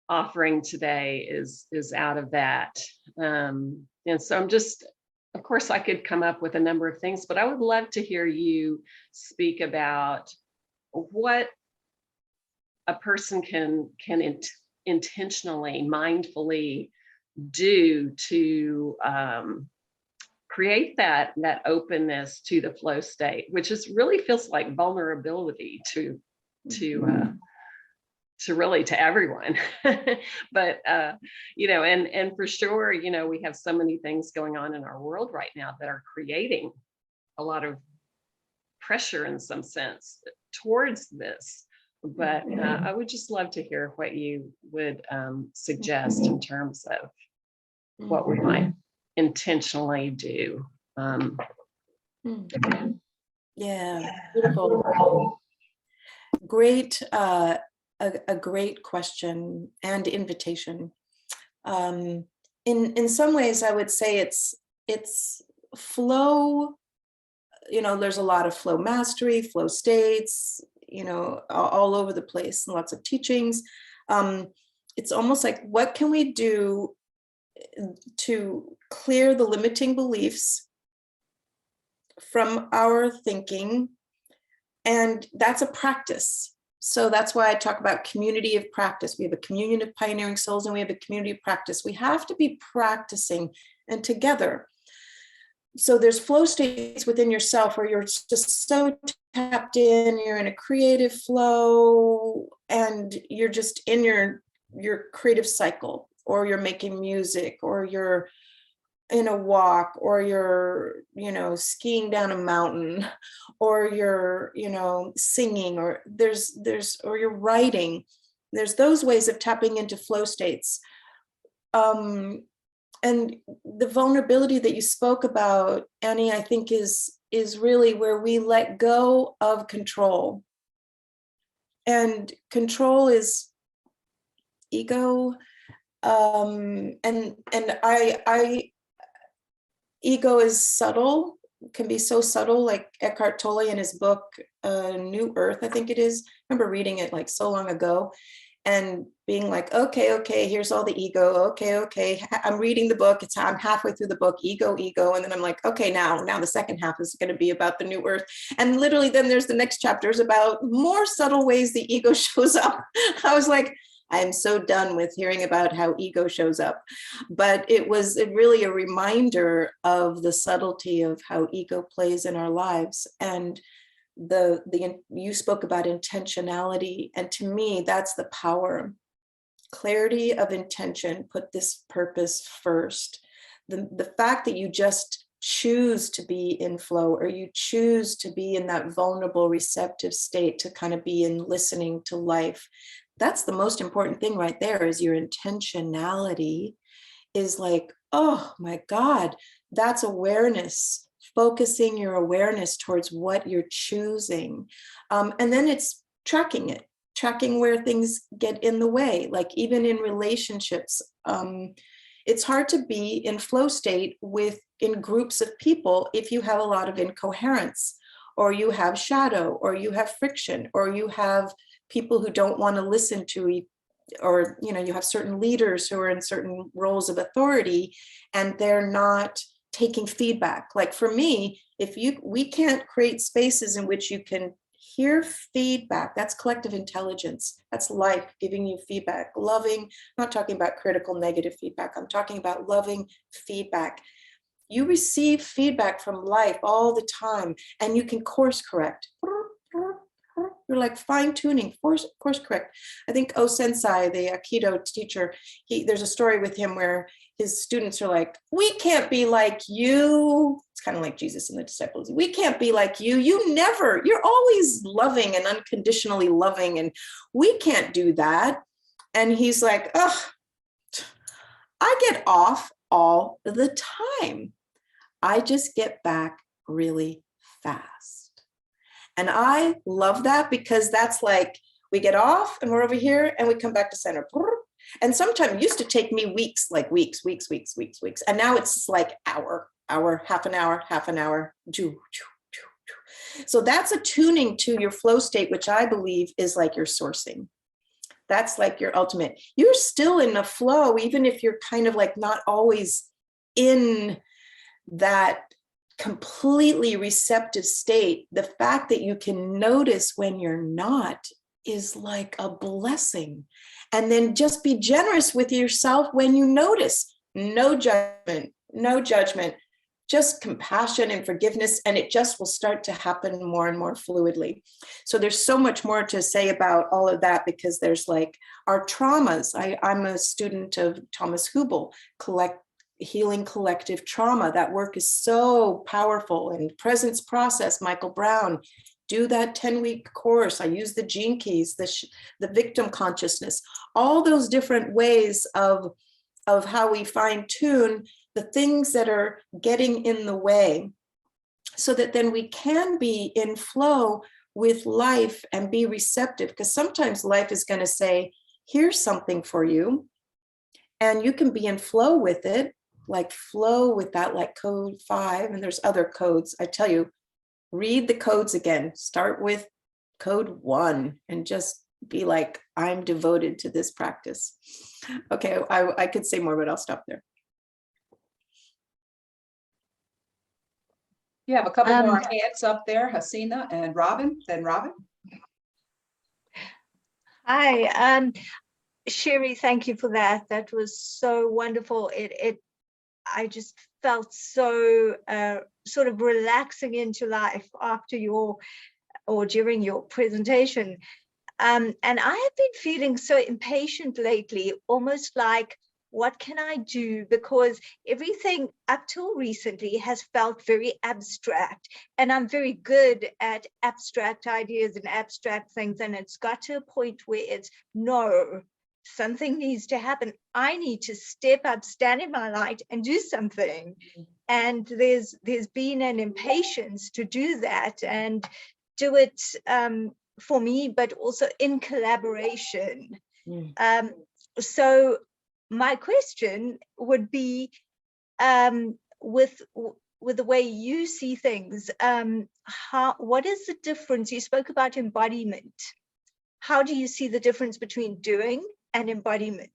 F: offering today is out of that, and so I'm just, of course I could come up with a number of things, but I would love to hear you speak about what a person can intentionally, mindfully do to create that openness to the flow state, which really feels like vulnerability to really to everyone. But and for sure, we have so many things going on in our world right now that are creating a lot of pressure in some sense towards this. But I would just love to hear what you would suggest in terms of what we might intentionally do.
B: Yeah, beautiful. Great, a great question and invitation. In some ways, I would say it's flow. There's a lot of flow mastery, flow states, all over the place, and lots of teachings. It's almost like, what can we do to clear the limiting beliefs from our thinking? And that's a practice. So that's why I talk about community of practice. We have a communion of pioneering souls, and we have a community of practice. We have to be practicing and together. So there's flow states within yourself where you're just so tapped in, you're in a creative flow, and you're just in your creative cycle, or you're making music, or you're in a walk, or you're skiing down a mountain, or you're singing, or or you're writing. There's those ways of tapping into flow states. And the vulnerability that you spoke about, Annie, I think is really where we let go of control. And control is ego. And ego is subtle, can be so subtle, like Eckhart Tolle in his book, New Earth, I think it is. I remember reading it like so long ago and being like, okay, here's all the ego. Okay. I'm reading the book. I'm halfway through the book, ego. And then I'm like, okay, now the second half is going to be about the new earth. And literally then there's the next chapters about more subtle ways the ego shows up. I was like, I'm so done with hearing about how ego shows up. But it was really a reminder of the subtlety of how ego plays in our lives. And you spoke about intentionality, and to me, that's the power. Clarity of intention, put this purpose first. The fact that you just choose to be in flow, or you choose to be in that vulnerable, receptive state, to kind of be in listening to life. That's the most important thing right there, is your intentionality is like, oh my God, that's awareness, focusing your awareness towards what you're choosing. And then it's tracking it, tracking where things get in the way. Like even in relationships, it's hard to be in flow state in groups of people if you have a lot of incoherence, or you have shadow, or you have friction, or you have people who don't want to listen to you, or you have certain leaders who are in certain roles of authority and they're not taking feedback. Like for me, we can't create spaces in which you can hear feedback. That's collective intelligence. That's life giving you feedback. Loving, I'm not talking about critical negative feedback. I'm talking about loving feedback. You receive feedback from life all the time, and you can course correct. You're like fine tuning, course correct. I think Sensei, the Aikido teacher, there's a story with him where his students are like, we can't be like you. It's kind of like Jesus and the disciples. We can't be like you. You're always loving and unconditionally loving, and we can't do that. And he's like, oh, I get off all the time. I just get back really fast. And I love that, because that's like, we get off and we're over here and we come back to center. And sometimes it used to take me weeks. And now it's like hour, half an hour. So that's attuning to your flow state, which I believe is like your sourcing. That's like your ultimate. You're still in the flow, even if you're kind of like not always in that completely receptive state. The fact that you can notice when you're not is like a blessing. And then just be generous with yourself when you notice. No judgment, just compassion and forgiveness, and it just will start to happen more and more fluidly. So there's so much more to say about all of that, because there's like our traumas. I'm a student of Thomas Hübl, Healing Collective Trauma. That work is so powerful. And Presence Process, Michael Brown, do that 10-week course. I use the gene keys, the victim consciousness, all those different ways of how we fine tune the things that are getting in the way, so that then we can be in flow with life and be receptive. Because sometimes life is going to say, here's something for you, and you can be in flow with it. Like flow with that, like code 5, and there's other codes. I tell you, read the codes again. Start with code 1 and just be like, I'm devoted to this practice. Okay, I could say more, but I'll stop there.
A: You have a couple more hands up there, Hasina and Robin, then Robin.
G: Hi, Sheri, thank you for that. That was so wonderful. I just felt so sort of relaxing into life after during your presentation. And I have been feeling so impatient lately, almost like, what can I do? Because everything up till recently has felt very abstract, and I'm very good at abstract ideas and abstract things. And it's got to a point where it's, no, something needs to happen. I need to step up, stand in my light and do something. And there's been an impatience to do that and do it for me, but also in collaboration. So my question would be, with the way you see things, what is the difference? You spoke about embodiment. How do you see the difference between doing and embodiment?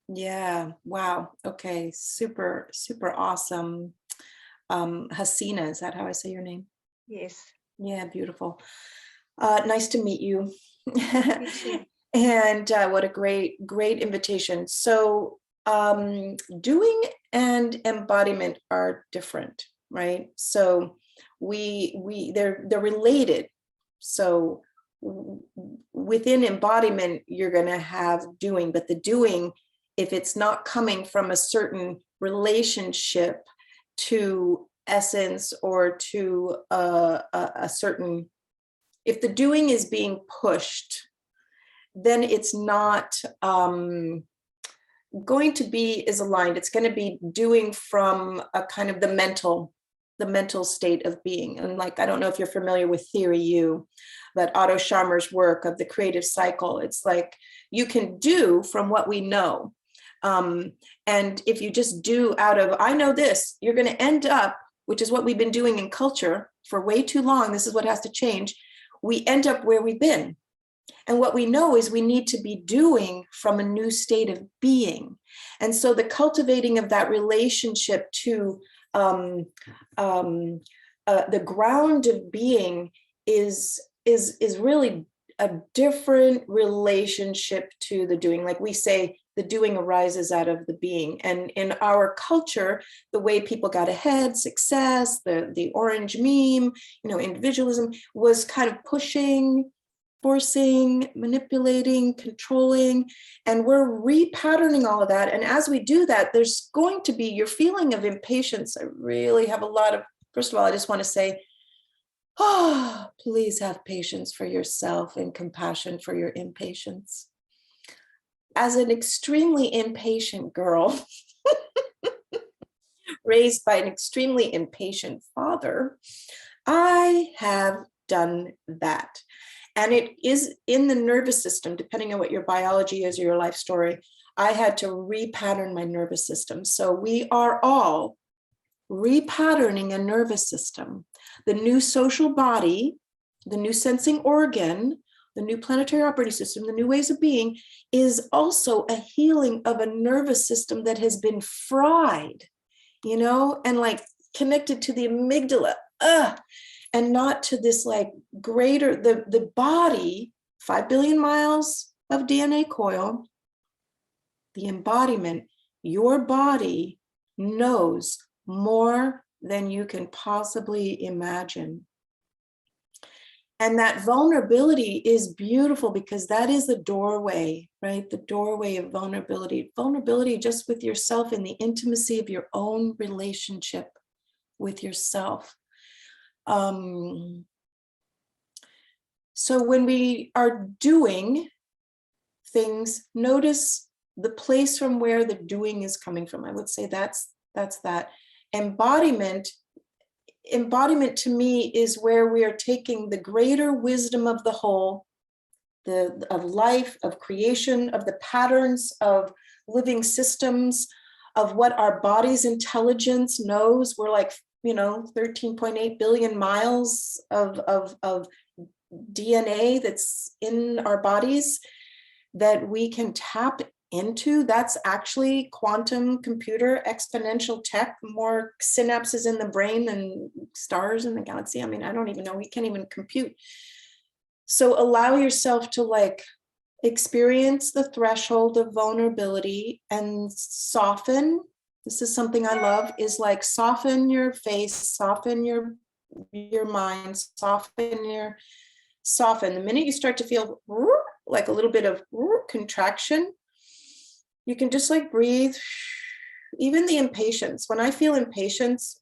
B: Yeah, wow. Okay, super awesome. Hasina, is that how I say your name?
G: Yes.
B: Yeah, beautiful. Nice to meet you. And what a great invitation. So doing and embodiment are different, right? So they're related. So within embodiment, you're going to have doing, but the doing, if it's not coming from a certain relationship to essence or to a certain, if the doing is being pushed, then it's not going to be as aligned. It's going to be doing from a kind of the mental state of being. And like, I don't know if you're familiar with Theory U, but Otto Scharmer's work of the creative cycle. It's like you can do from what we know. And if you just do out of, I know this, you're going to end up, which is what we've been doing in culture for way too long. This is what has to change. We end up where we've been. And what we know is we need to be doing from a new state of being. And so the cultivating of that relationship to the ground of being is really a different relationship to the doing. Like we say, the doing arises out of the being. And in our culture, the way people got ahead, success, the orange meme, individualism was kind of pushing, forcing, manipulating, controlling, and we're repatterning all of that. And as we do that, there's going to be your feeling of impatience. I really have a lot of, first of all, I just want to say, please have patience for yourself and compassion for your impatience. As an extremely impatient girl, raised by an extremely impatient father, I have done that. And it is in the nervous system, depending on what your biology is or your life story. I had to repattern my nervous system. So we are all repatterning a nervous system. The new social body, the new sensing organ, the new planetary operating system, the new ways of being is also a healing of a nervous system that has been fried, and like connected to the amygdala. And not to this like greater, the body, 5 billion miles of DNA coil, the embodiment, your body knows more than you can possibly imagine. And that vulnerability is beautiful because that is the doorway, right? The doorway of vulnerability. Vulnerability just with yourself in the intimacy of your own relationship with yourself. So when we are doing things, notice the place from where the doing is coming from. I would say that's that. Embodiment to me is where we are taking the greater wisdom of the whole, of life, of creation, of the patterns of living systems, of what our body's intelligence knows. We're like 13.8 billion miles of DNA that's in our bodies that we can tap into. That's actually quantum computer exponential tech, more synapses in the brain than stars in the galaxy. I mean, I don't even know, we can't even compute. So allow yourself to like experience the threshold of vulnerability and soften. This is something I love, is like soften your face, soften your mind, soften. The minute you start to feel like a little bit of contraction, you can just like breathe. Even the impatience, when I feel impatience,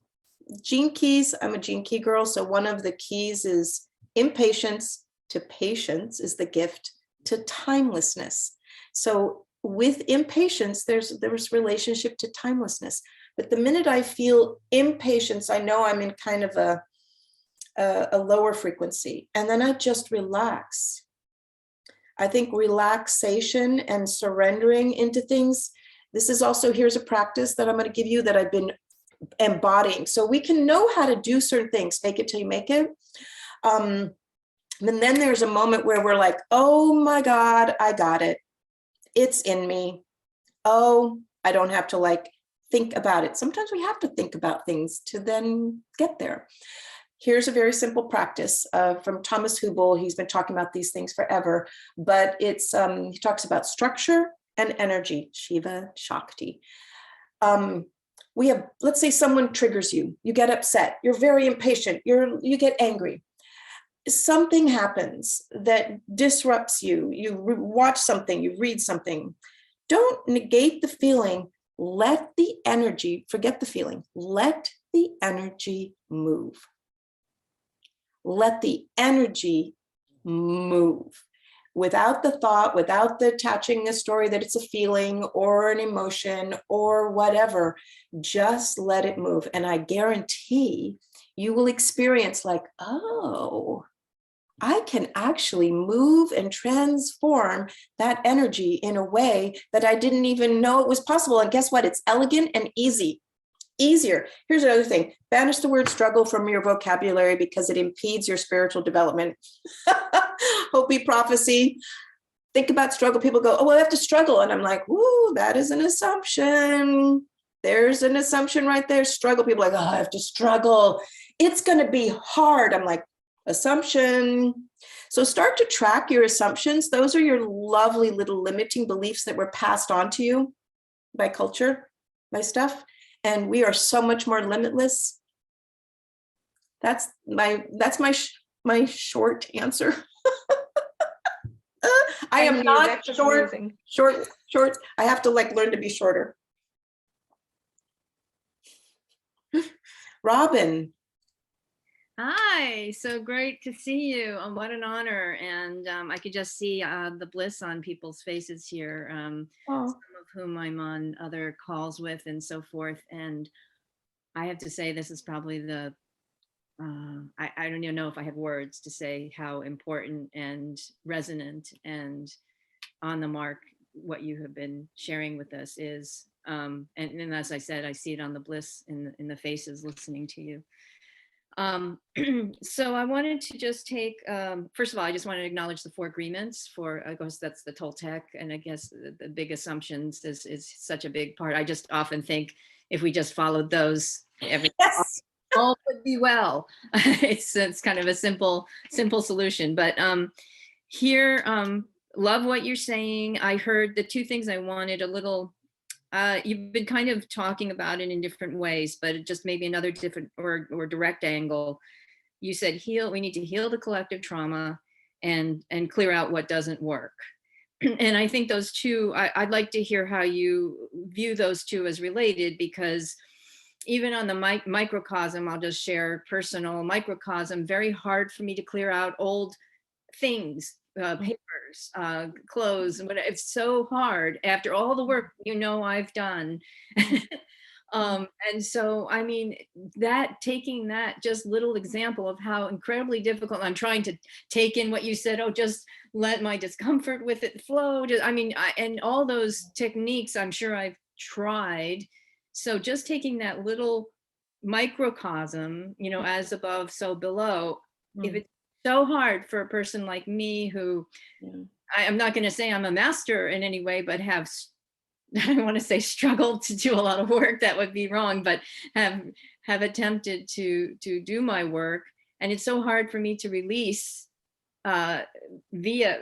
B: gene keys, I'm a gene key girl. So one of the keys is impatience to patience is the gift to timelessness. So with impatience, there's relationship to timelessness. But the minute I feel impatience, I know I'm in kind of a lower frequency. And then I just relax. I think relaxation and surrendering into things. This is also, here's a practice that I'm going to give you that I've been embodying. So we can know how to do certain things, fake it till you make it. And then there's a moment where we're like, oh my God, I got it. It's in me. Oh, I don't have to like think about it. Sometimes we have to think about things to then get there. Here's a very simple practice from Thomas Hübl. He's been talking about these things forever, but it's he talks about structure and energy, Shiva Shakti. we have, let's say someone triggers you, you get upset, you're very impatient, you get angry. Something happens that disrupts you. You watch something, you read something. Don't negate the feeling. Let the energy, forget the feeling, let the energy move. Let the energy move. Without the thought, without the attaching a story that it's a feeling or an emotion or whatever, just let it move. And I guarantee you will experience like, oh, I can actually move and transform that energy in a way that I didn't even know it was possible. And guess what? It's elegant and easy. Easier. Here's another thing. Banish the word struggle from your vocabulary because it impedes your spiritual development. Hopi prophecy. Think about struggle. People go, oh, well, I have to struggle. And I'm like, ooh, that is an assumption. There's an assumption right there. Struggle. People are like, oh, I have to struggle. It's going to be hard. I'm like, assumption. So start to track your assumptions. Those are your lovely little limiting beliefs that were passed on to you by culture, by stuff. And we are so much more limitless. That's my short answer. I am not short. I have to like learn to be shorter. Robin.
H: Hi, so great to see you. What an honor. And I could just see the bliss on people's faces here, some of whom I'm on other calls with and so forth. And I have to say, this is probably the, I don't even know if I have words to say how important and resonant and on the mark what you have been sharing with us is. And as I said, I see it on the bliss in the faces listening to you. So I wanted to just take, first of all, I just want to acknowledge the 4 agreements for, I guess that's the Toltec, and I guess the big assumptions is such a big part. I just often think if we just followed those, all would be well. It's kind of a simple solution, but here, love what you're saying. I heard the 2 things I wanted a little, you've been kind of talking about it in different ways, but just maybe another different or direct angle. You said we need to heal the collective trauma and clear out what doesn't work. And I think those 2, I'd like to hear how you view those 2 as related, because even on the microcosm, I'll just share personal microcosm, very hard for me to clear out old things, papers, clothes, and whatever. It's so hard after all the work I've done. And so, I mean, taking that just little example of how incredibly difficult, I'm trying to take in what you said, oh, just let my discomfort with it flow. And all those techniques, I'm sure I've tried. So just taking that little microcosm, as above, so below, if it's so hard for a person like me who, I'm not going to say I'm a master in any way, but have, I don't want to say struggled to do a lot of work, that would be wrong, but have attempted to do my work. And it's so hard for me to release via,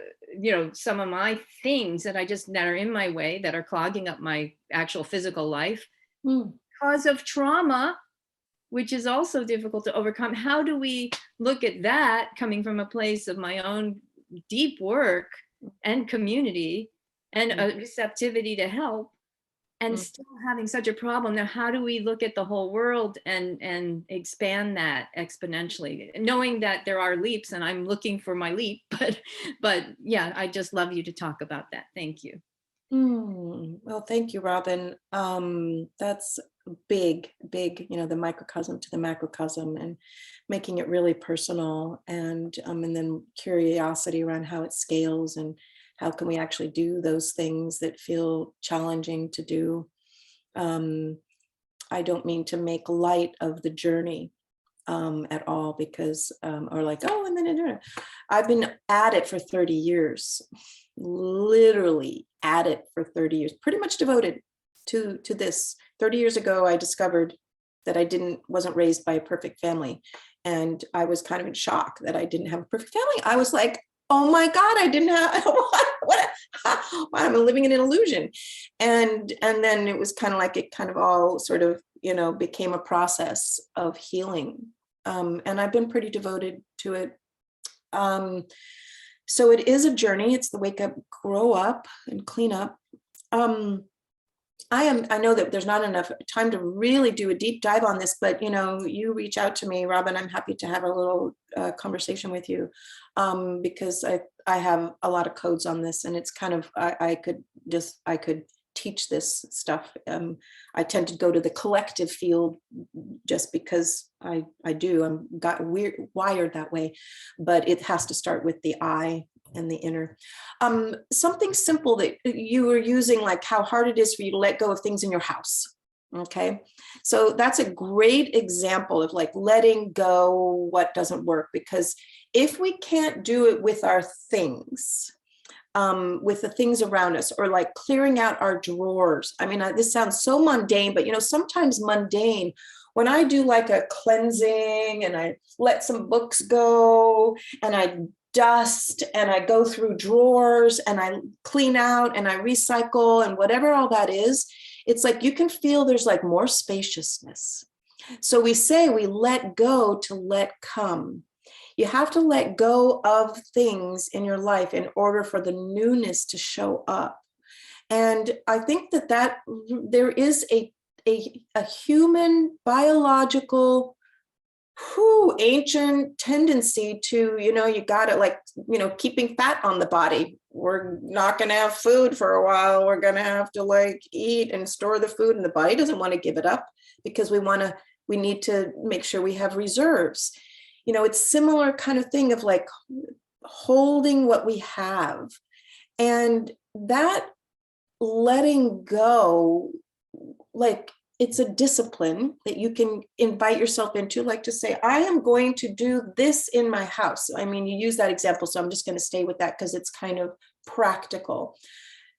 H: some of my things that are in my way, that are clogging up my actual physical life because of trauma, which is also difficult to overcome. How do we look at that coming from a place of my own deep work and community and a receptivity to help, and still having such a problem? Now, how do we look at the whole world and expand that exponentially, knowing that there are leaps, and I'm looking for my leap, but yeah, I just love you to talk about that. Thank you.
B: Well, thank you, Robin. That's big, the microcosm to the macrocosm, and making it really personal, and then curiosity around how it scales and how can we actually do those things that feel challenging to do. I don't mean to make light of the journey at all, because, or like, oh, and then I've been at it for 30 years, literally at it for 30 years, pretty much devoted to this. 30 years ago, I discovered that I wasn't raised by a perfect family. And I was kind of in shock that I didn't have a perfect family. I was like, oh my God, I didn't have, what I'm living in an illusion. And then it was kind of like, it kind of all sort of, became a process of healing. And I've been pretty devoted to it. So it is a journey. It's the wake up, grow up, and clean up. I know that there's not enough time to really do a deep dive on this, but you reach out to me, Robin. I'm happy to have a little conversation with you, because I have a lot of codes on this, and it's kind of I could teach this stuff. I tend to go to the collective field just because I'm wired that way, but it has to start with the I and the inner. Something simple that you were using, like how hard it is for you to let go of things in your house. Okay, so that's a great example of like letting go what doesn't work, because if we can't do it with our things, with the things around us, or like clearing out our drawers. I mean, this sounds so mundane, but sometimes mundane, when I do like a cleansing and I let some books go and I dust and I go through drawers and I clean out and I recycle and whatever all that is, it's like you can feel there's like more spaciousness. So we say we let go to let come. You have to let go of things in your life in order for the newness to show up. And I think that there is a human biological ancient tendency to, you got it, keeping fat on the body. We're not going to have food for a while. We're going to have to like eat and store the food, and the body doesn't want to give it up because we need to make sure we have reserves. It's similar kind of thing of like holding what we have, and that letting go, like it's a discipline that you can invite yourself into, like to say, I am going to do this in my house. I mean, you use that example, so I'm just going to stay with that because it's kind of practical.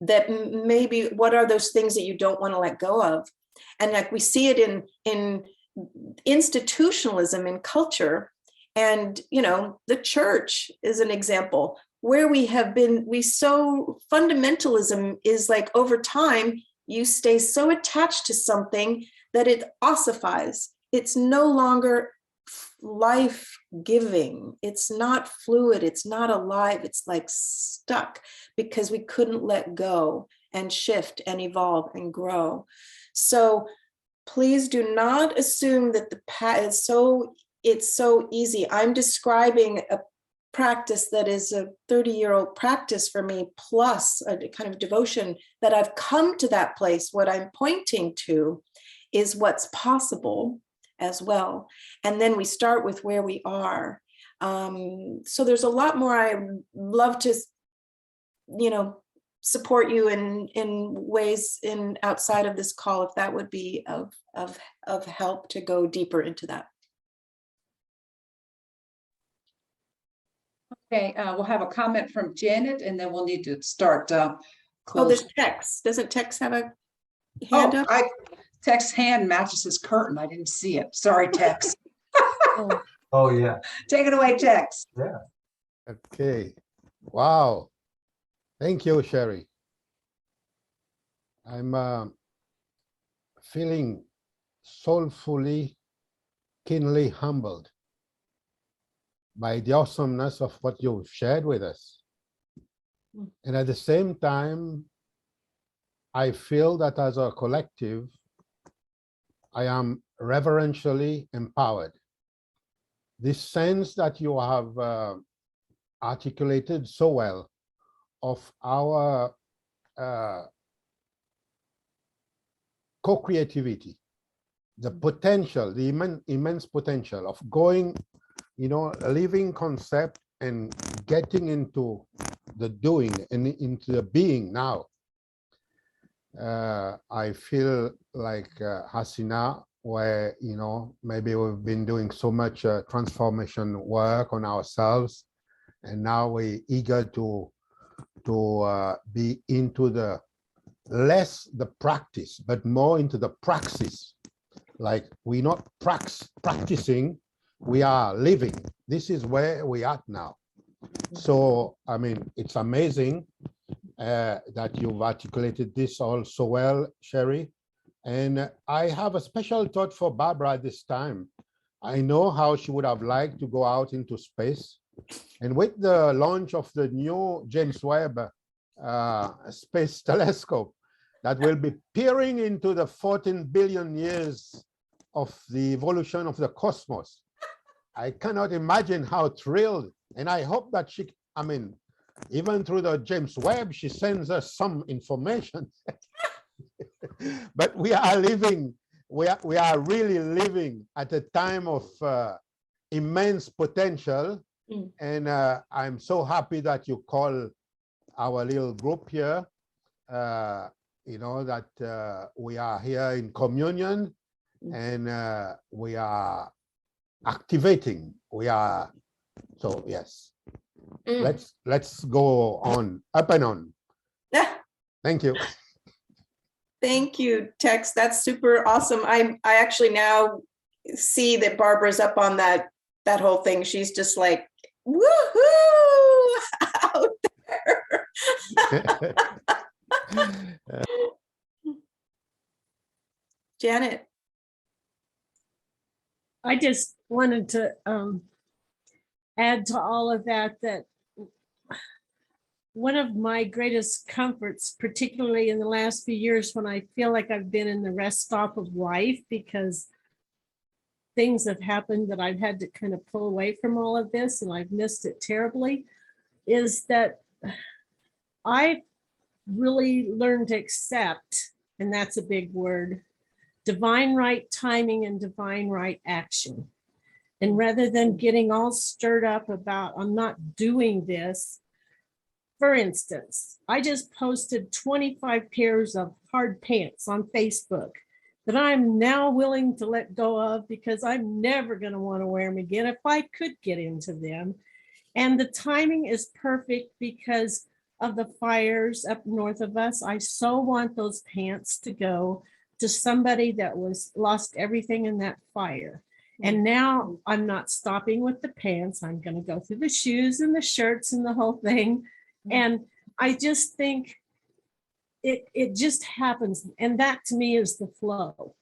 B: That maybe what are those things that you don't want to let go of? And like we see it in institutionalism in culture. And, the church is an example where fundamentalism is like over time, you stay so attached to something that it ossifies. It's no longer life-giving. It's not fluid. It's not alive. It's like stuck because we couldn't let go and shift and evolve and grow. So please do not assume that the path is it's so easy. I'm describing a practice that is a 30-year-old practice for me, plus a kind of devotion that I've come to that place. What I'm pointing to is what's possible as well. And then we start with where we are. So there's a lot more. I love to, support you in ways outside of this call, if that would be of help to go deeper into that.
A: Okay, we'll have a comment from Janet, and then we'll need to start
B: Oh,
A: closing.
B: there's Tex. Doesn't Tex have a hand up?
A: Tex's hand matches his curtain. I didn't see it. Sorry, Tex.
I: Oh, yeah.
A: Take it away, Tex.
I: Yeah.
J: Okay. Wow. Thank you, Sheri. I'm feeling soulfully, keenly humbled by the awesomeness of what you've shared with us. And at the same time, I feel that as a collective, I am reverentially empowered. This sense that you have articulated so well of our co-creativity, the potential, the immense potential of going, a living concept and getting into the doing and into the being now. I feel like Hasina, where, maybe we've been doing so much transformation work on ourselves, and now we're eager to be into the less the practice, but more into the praxis. Like we're not practicing, we are living. This is where we are now. So, I mean, it's amazing that you've articulated this all so well, Sheri. And I have a special thought for Barbara this time. I know how she would have liked to go out into space. And with the launch of the new James Webb Space Telescope that will be peering into the 14 billion years of the evolution of the cosmos, I cannot imagine how thrilled. And I hope that she, I mean, even through the James Webb, she sends us some information. But we are living, we are really living at a time of immense potential. And I'm so happy that you call our little group here, you know, that we are here in communion and we are activating. We are, so yes, let's go on, up and on. Thank you.
B: Thank you, Tex. That's super awesome. I actually now see that Barbara's up on that whole thing. She's just like, woohoo, out there. Janet.
E: I just wanted to add to all of that, that one of my greatest comforts, particularly in the last few years when I feel like I've been in the rest stop of life because things have happened that I've had to kind of pull away from all of this and I've missed it terribly, is that I really learned to accept, and that's a big word, divine right timing and divine right action. And rather than getting all stirred up about, I'm not doing this. For instance, I just posted 25 pairs of hard pants on Facebook that I'm now willing to let go of because I'm never going to want to wear them again if I could get into them. And the timing is perfect because of the fires up north of us. I so want those pants to go to somebody that was lost everything in that fire. And now I'm not stopping with the pants. I'm going to go through the shoes and the shirts and the whole thing. And I just think it just happens. And that to me is the flow.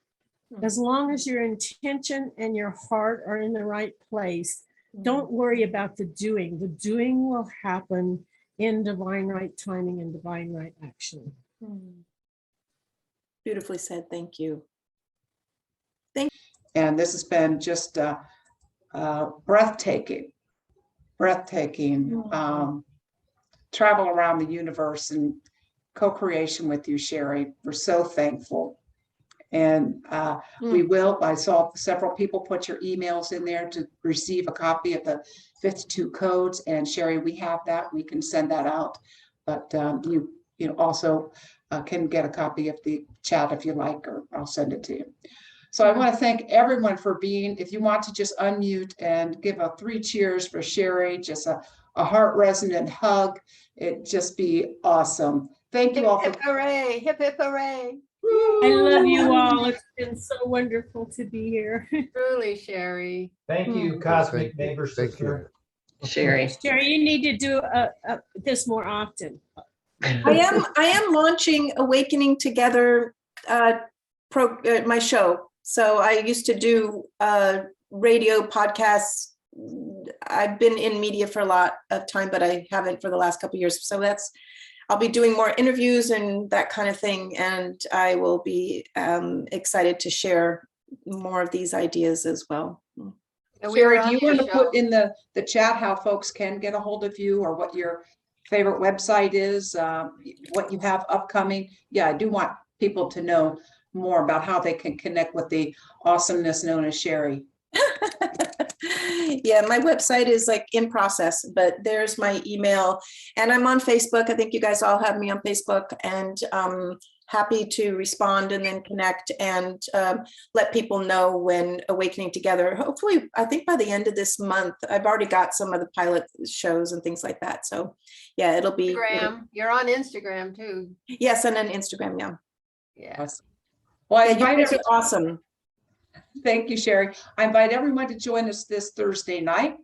E: As long as your intention and your heart are in the right place, don't worry about the doing. The doing will happen in divine right timing and divine right action.
B: Beautifully said. Thank you.
A: And this has been just breathtaking, travel around the universe and co-creation with you, Sheri. We're so thankful. And I saw several people put your emails in there to receive a copy of the 52 codes. And Sheri, we have that, we can send that out. But you also can get a copy of the chat if you like, or I'll send it to you. So I want to thank everyone for being, if you want to just unmute and give a 3 cheers for Sheri, just a heart resonant hug, it'd just be awesome. Thank you all.
G: Hip, hip, hooray, hip, hip, hooray.
E: I love you all. It's been so wonderful to be here.
D: Truly, Sheri.
I: Thank you, Cosmic Neighbor Sister.
F: Sheri.
E: Sheri, you need to do this more often.
B: I am launching Awakening Together, my show. So I used to do radio podcasts. I've been in media for a lot of time, but I haven't for the last couple of years. So I'll be doing more interviews and that kind of thing. And I will be excited to share more of these ideas as well.
A: Sheri, do you want to put in the chat how folks can get a hold of you, or what your favorite website is, what you have upcoming? Yeah, I do want people to know more about how they can connect with the awesomeness known as Sheri.
B: Yeah, my website is like in process, but there's my email, and I'm on Facebook. I think you guys all have me on Facebook, and happy to respond and then connect and let people know when Awakening Together. Hopefully, I think by the end of this month, I've already got some of the pilot shows and things like that. So yeah, it'll be.
D: Instagram. You're on Instagram too.
B: Yes, and on Instagram, yeah.
D: Yeah.
A: Well, I
B: You
A: invite
B: guys are awesome.
A: Thank you, Sheri. I invite everyone to join us this Thursday night.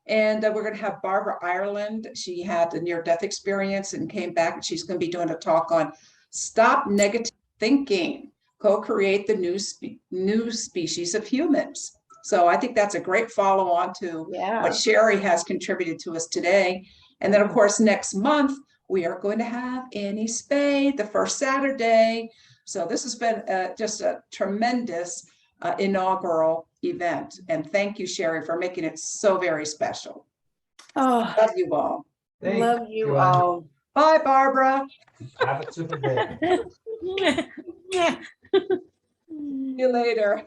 A: And we're going to have Barbara Ireland. She had a near-death experience and came back, and she's going to be doing a talk on stop negative thinking. co-create the new species of humans. So I think that's a great follow-on to
B: Yeah.
A: what Sheri has contributed to us today. And then, of course, next month, we are going to have Annie Spade, the first Saturday. So this has been just a tremendous inaugural event. And thank you, Sheri, for making it so very special.
B: Oh,
A: Love you all.
B: love you all.
A: Bye, Barbara.
I: Have a super day.
E: Yeah.
A: See you later.